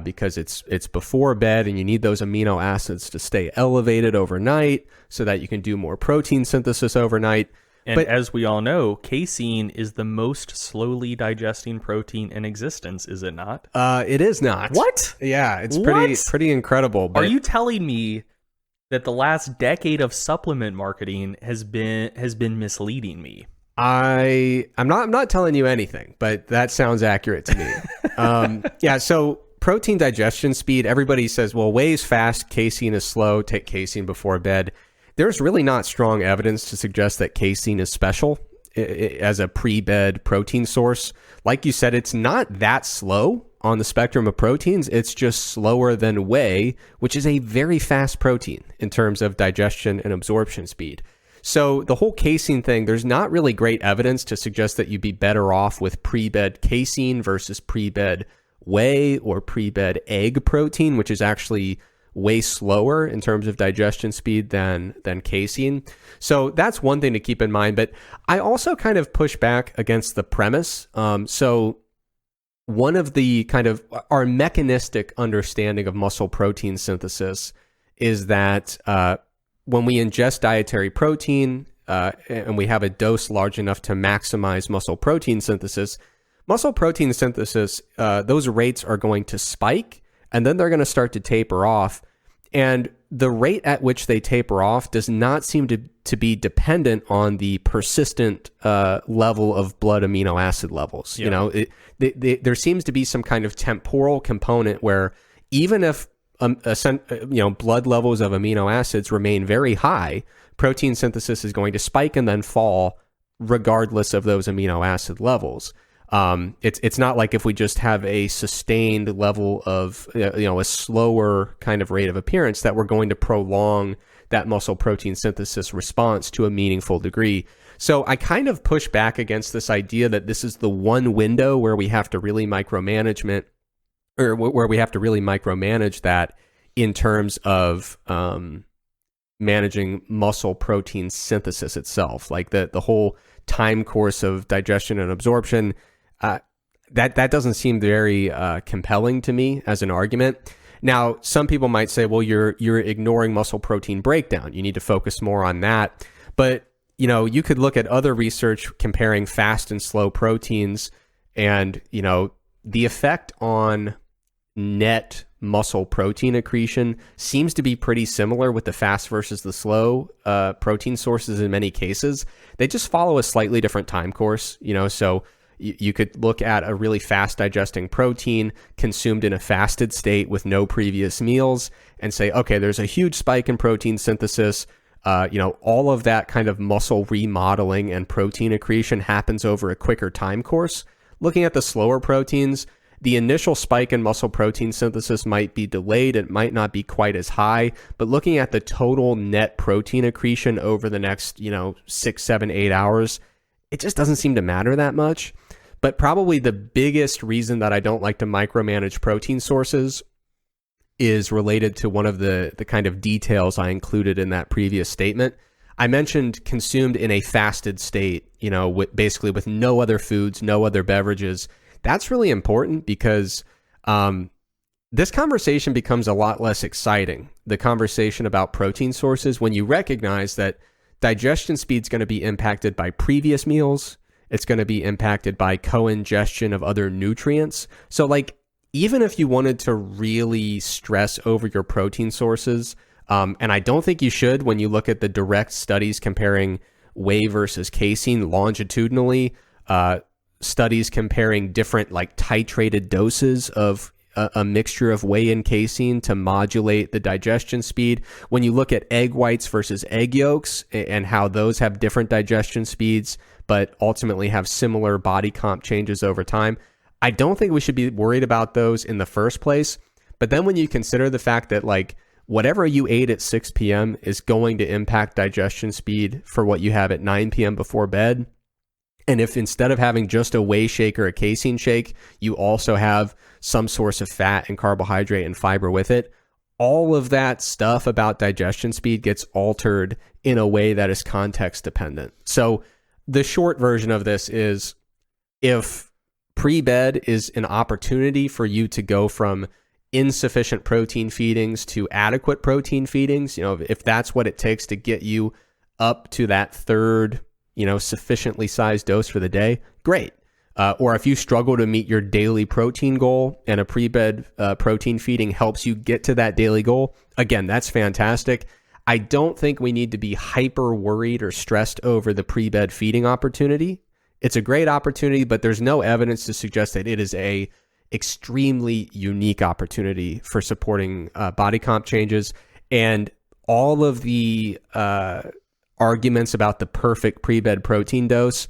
because it's before bed and you need those amino acids to stay elevated overnight so that you can do more protein synthesis overnight. And as we all know, casein is the most slowly digesting protein in existence, is it not? It is not. What? Yeah, it's pretty incredible. But are you telling me that the last decade of supplement marketing has been misleading me? I'm not telling you anything, but that sounds accurate to me. Yeah, so protein digestion speed, everybody says, well, whey is fast, casein is slow, take casein before bed. There's really not strong evidence to suggest that casein is special as a pre-bed protein source. Like you said, it's not that slow on the spectrum of proteins. It's just slower than whey, which is a very fast protein in terms of digestion and absorption speed. So the whole casein thing, there's not really great evidence to suggest that you'd be better off with pre-bed casein versus pre-bed whey or pre-bed egg protein, which is actually way slower in terms of digestion speed than casein. So that's one thing to keep in mind. But I also kind of push back against the premise. So one of the kind of our mechanistic understanding of muscle protein synthesis is that when we ingest dietary protein and we have a dose large enough to maximize muscle protein synthesis, those rates are going to spike and then they're going to start to taper off. And the rate at which they taper off does not seem to be dependent on the persistent level of blood amino acid levels. Yeah. You know, there seems to be some kind of temporal component where even if blood levels of amino acids remain very high, protein synthesis is going to spike and then fall regardless of those amino acid levels. It's not like if we just have a sustained level of, a slower kind of rate of appearance that we're going to prolong that muscle protein synthesis response to a meaningful degree. So I kind of push back against this idea that this is the one window where we have to really micromanage that in terms of managing muscle protein synthesis itself, like the whole time course of digestion and absorption. That doesn't seem very compelling to me as an argument. Now, some people might say, well, you're ignoring muscle protein breakdown. You need to focus more on that. But, you could look at other research comparing fast and slow proteins and, the effect on net muscle protein accretion seems to be pretty similar with the fast versus the slow protein sources in many cases. They just follow a slightly different time course, so You could look at a really fast digesting protein consumed in a fasted state with no previous meals and say, okay, there's a huge spike in protein synthesis. All of that kind of muscle remodeling and protein accretion happens over a quicker time course. Looking at the slower proteins, the initial spike in muscle protein synthesis might be delayed. It might not be quite as high, but looking at the total net protein accretion over the next, 6, 7, 8 hours, it just doesn't seem to matter that much. But probably the biggest reason that I don't like to micromanage protein sources is related to one of the kind of details I included in that previous statement. I mentioned consumed in a fasted state, basically with no other foods, no other beverages. That's really important because this conversation becomes a lot less exciting, the conversation about protein sources, when you recognize that digestion speed is going to be impacted by previous meals. It's going to be impacted by co-ingestion of other nutrients. So even if you wanted to really stress over your protein sources, and I don't think you should when you look at the direct studies comparing whey versus casein longitudinally, studies comparing different titrated doses of a mixture of whey and casein to modulate the digestion speed. When you look at egg whites versus egg yolks and how those have different digestion speeds, but ultimately have similar body comp changes over time, I don't think we should be worried about those in the first place. But then when you consider the fact that whatever you ate at 6 p.m. is going to impact digestion speed for what you have at 9 p.m. before bed, and if instead of having just a whey shake or a casein shake, you also have some source of fat and carbohydrate and fiber with it, all of that stuff about digestion speed gets altered in a way that is context dependent. So the short version of this is, if pre-bed is an opportunity for you to go from insufficient protein feedings to adequate protein feedings, if that's what it takes to get you up to that third, sufficiently sized dose for the day, great. Or if you struggle to meet your daily protein goal and a pre-bed protein feeding helps you get to that daily goal, again, that's fantastic. I don't think we need to be hyper worried or stressed over the pre-bed feeding opportunity. It's a great opportunity, but there's no evidence to suggest that it is a extremely unique opportunity for supporting body comp changes. And all of the arguments about the perfect pre-bed protein dose,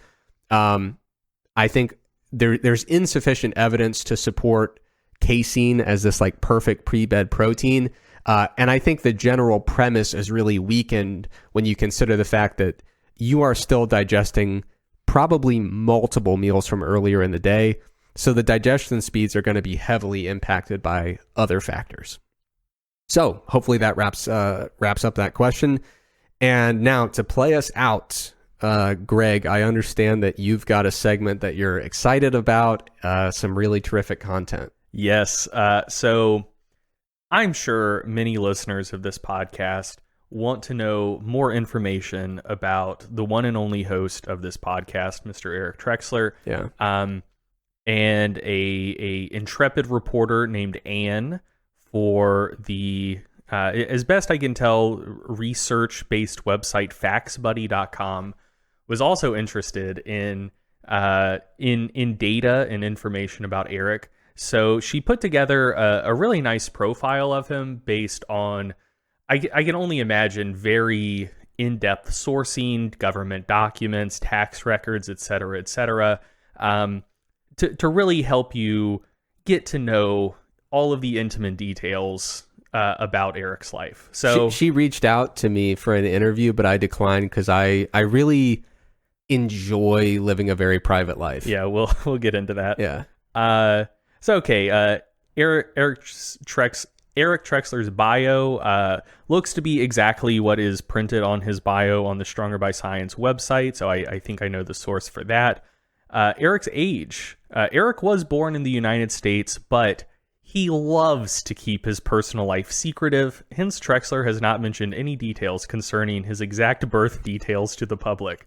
I think there's insufficient evidence to support casein as this perfect pre-bed protein. And I think the general premise is really weakened when you consider the fact that you are still digesting probably multiple meals from earlier in the day. So the digestion speeds are going to be heavily impacted by other factors. So hopefully that wraps up that question. And now to play us out, Greg, I understand that you've got a segment that you're excited about, some really terrific content. Yes. So I'm sure many listeners of this podcast want to know more information about the one and only host of this podcast, Mr. Eric Trexler. Yeah. And a intrepid reporter named Anne for the, as best I can tell, research-based website factsbuddy.com was also interested in data and information about Eric. So she put together a really nice profile of him based on, I can only imagine, very in-depth sourcing, government documents, tax records, et cetera, to really help you get to know all of the intimate details about Eric's life. So she reached out to me for an interview, but I declined because I really enjoy living a very private life. Yeah, we'll get into that. Yeah. Eric Trexler's bio looks to be exactly what is printed on his bio on the Stronger by Science website, so I think I know the source for that. Eric's age. Eric was born in the United States, but he loves to keep his personal life secretive. Hence, Trexler has not mentioned any details concerning his exact birth details to the public.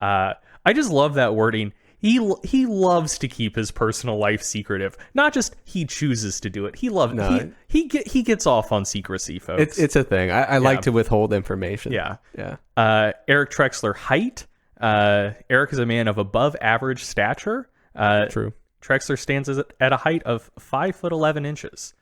I just love that wording. He loves to keep his personal life secretive. Not just he chooses to do it. He gets off on secrecy, folks. It's a thing. I like to withhold information. Yeah. Yeah. Eric Trexler height. Eric is a man of above average stature. True. Trexler stands at a height of 5'11".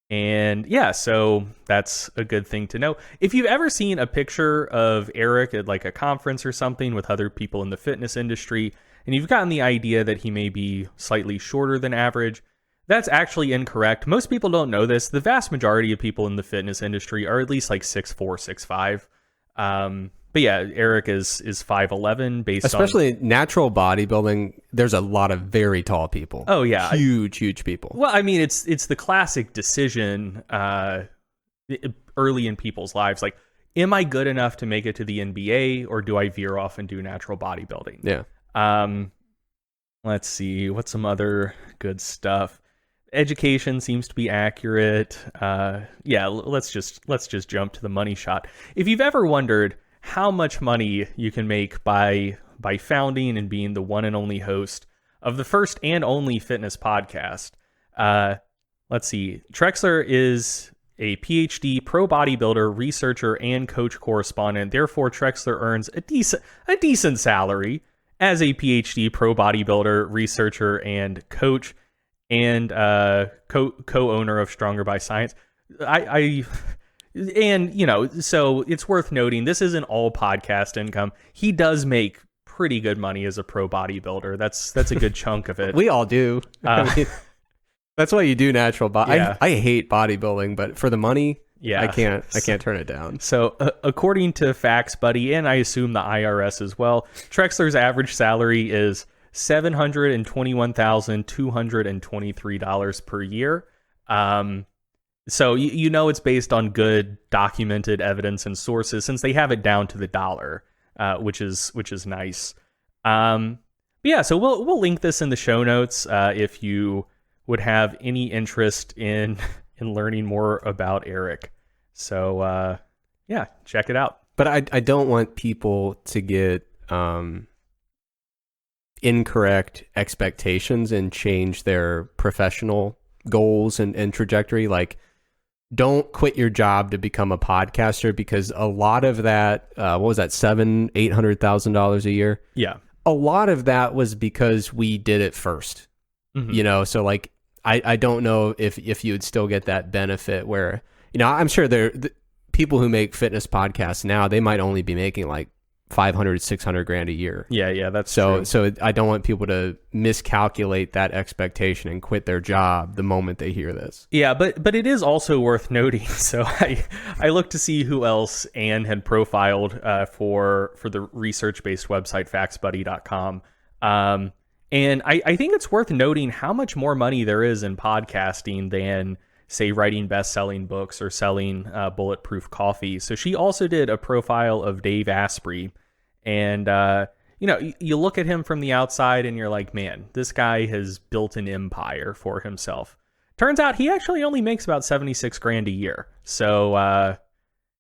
And yeah, so that's a good thing to know. If you've ever seen a picture of Eric at like a conference or something with other people in the fitness industry, and you've gotten the idea that he may be slightly shorter than average, that's actually incorrect. Most people don't know this. The vast majority of people in the fitness industry are at least like 6'4", 6'5". But yeah, Eric is 5'11", especially natural bodybuilding. There's a lot of very tall people. Oh yeah, huge people. Well, I mean, it's the classic decision early in people's lives. Like, am I good enough to make it to the NBA, or do I veer off and do natural bodybuilding? Yeah. Let's see, what's some other good stuff. Education seems to be accurate. Yeah, let's just jump to the money shot. If you've ever wondered how much money you can make by founding and being the one and only host of the first and only fitness podcast, let's see. Trexler is a PhD pro bodybuilder, researcher, and coach correspondent. Therefore, Trexler earns a decent salary as a PhD pro bodybuilder, researcher, and coach, and co-owner of Stronger by Science. And, you know, so it's worth noting, this isn't all podcast income. He does make pretty good money as a pro bodybuilder. That's a good chunk of it. We all do. I mean, that's why you do natural body. Yeah. I hate bodybuilding, but for the money, yeah, I can't turn it down. So according to Facts Buddy, and I assume the IRS as well, Trexler's average salary is $721,223 per year. So you know it's based on good documented evidence and sources, since they have it down to the dollar, which is nice. But yeah, so we'll link this in the show notes if you would have any interest in learning more about Eric. So yeah, check it out. But I don't want people to get incorrect expectations and change their professional goals and trajectory. Like, don't quit your job to become a podcaster, because a lot of that, what was that, $800,000 a year? Yeah. A lot of that was because we did it first, you know? So like, I don't know if you would still get that benefit where, you know, I'm sure people who make fitness podcasts now, they might only be making like 500, 600 grand a year. Yeah, that's true. So I don't want people to miscalculate that expectation and quit their job the moment they hear this. Yeah, but it is also worth noting. So I looked to see who else Anne had profiled for the research-based website factsbuddy.com. And I think it's worth noting how much more money there is in podcasting than, say, writing best-selling books or selling bulletproof coffee. So she also did a profile of Dave Asprey, and you know, you look at him from the outside and you're like, man, this guy has built an empire for himself. Turns out he actually only makes about 76 grand a year. So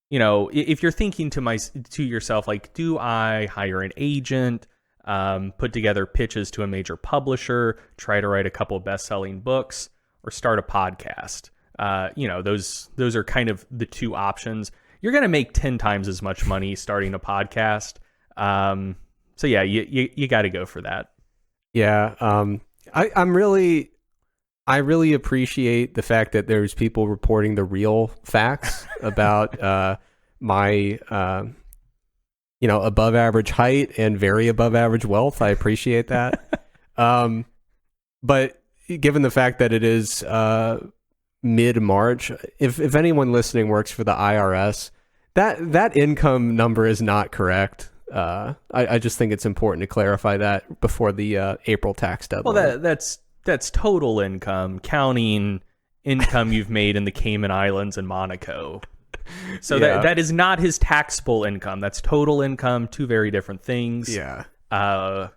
you know, if you're thinking to yourself, like, do I hire an agent, put together pitches to a major publisher, try to write a couple best-selling books, or start a podcast? You know, those are kind of the two options. You're going to make 10 times as much money starting a podcast. So yeah, you got to go for that. Yeah. I really appreciate the fact that there's people reporting the real facts about, my, you know, above average height and very above average wealth. I appreciate that. But given the fact that it is, mid-March, if anyone listening works for the IRS, that income number is not correct. I just think it's important to clarify that before the April tax deadline. Well, that's total income, counting income you've made in the Cayman Islands and Monaco. So yeah. that is not his taxable income. That's total income, two very different things. Yeah. As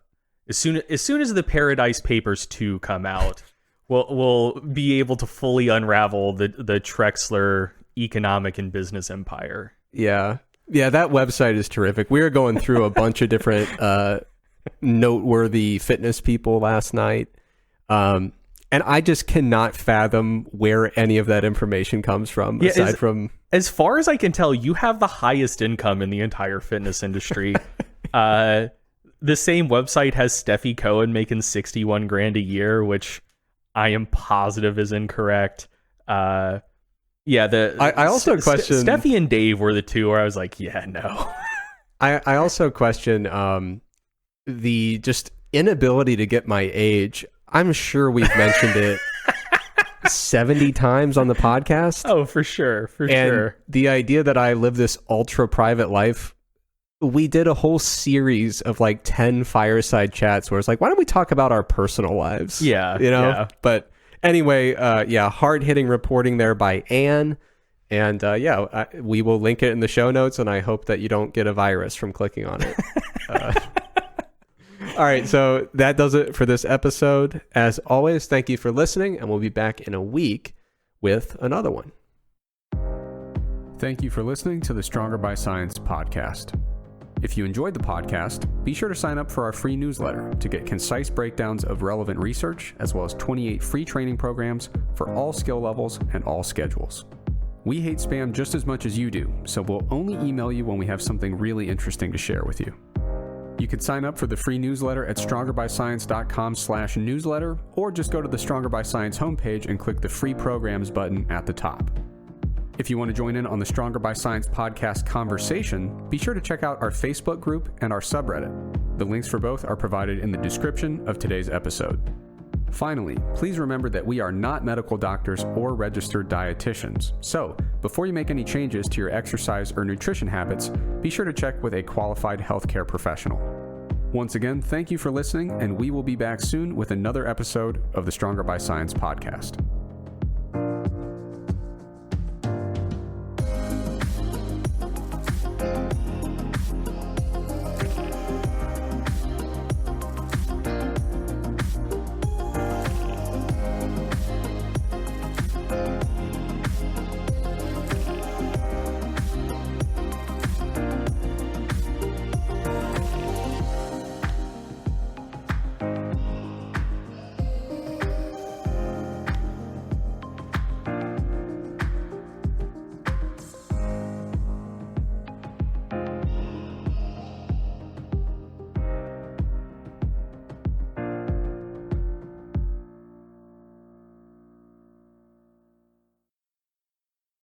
soon as the Paradise Papers 2 come out, we'll be able to fully unravel the Trexler economic and business empire. Yeah. Yeah, that website is terrific. We were going through a bunch of different noteworthy fitness people last night. And I just cannot fathom where any of that information comes from, aside from... As far as I can tell, you have the highest income in the entire fitness industry. the same website has Steffi Cohen making 61 grand a year, which I am positive is incorrect. I also question Steffi and Dave were the two where I was like, yeah, no. I also question the just inability to get my age. I'm sure we've mentioned it 70 times on the podcast. Oh, for sure. And the idea that I live this ultra private life, we did a whole series of like 10 fireside chats where it's like, why don't we talk about our personal lives? Yeah. But anyway, hard hitting reporting there by Anne. And we will link it in the show notes, and I hope that you don't get a virus from clicking on it. All right, so that does it for this episode. As always, thank you for listening, and we'll be back in a week with another one. Thank you for listening to the Stronger by Science podcast. If you enjoyed the podcast, be sure to sign up for our free newsletter to get concise breakdowns of relevant research, as well as 28 free training programs for all skill levels and all schedules. We hate spam just as much as you do, so we'll only email you when we have something really interesting to share with you. You can sign up for the free newsletter at strongerbyscience.com/newsletter, or just go to the Stronger by Science homepage and click the free programs button at the top. If you want to join in on the Stronger by Science podcast conversation, be sure to check out our Facebook group and our subreddit. The links for both are provided in the description of today's episode. Finally, please remember that we are not medical doctors or registered dietitians. So, before you make any changes to your exercise or nutrition habits, be sure to check with a qualified healthcare professional. Once again, thank you for listening, and we will be back soon with another episode of the Stronger by Science podcast.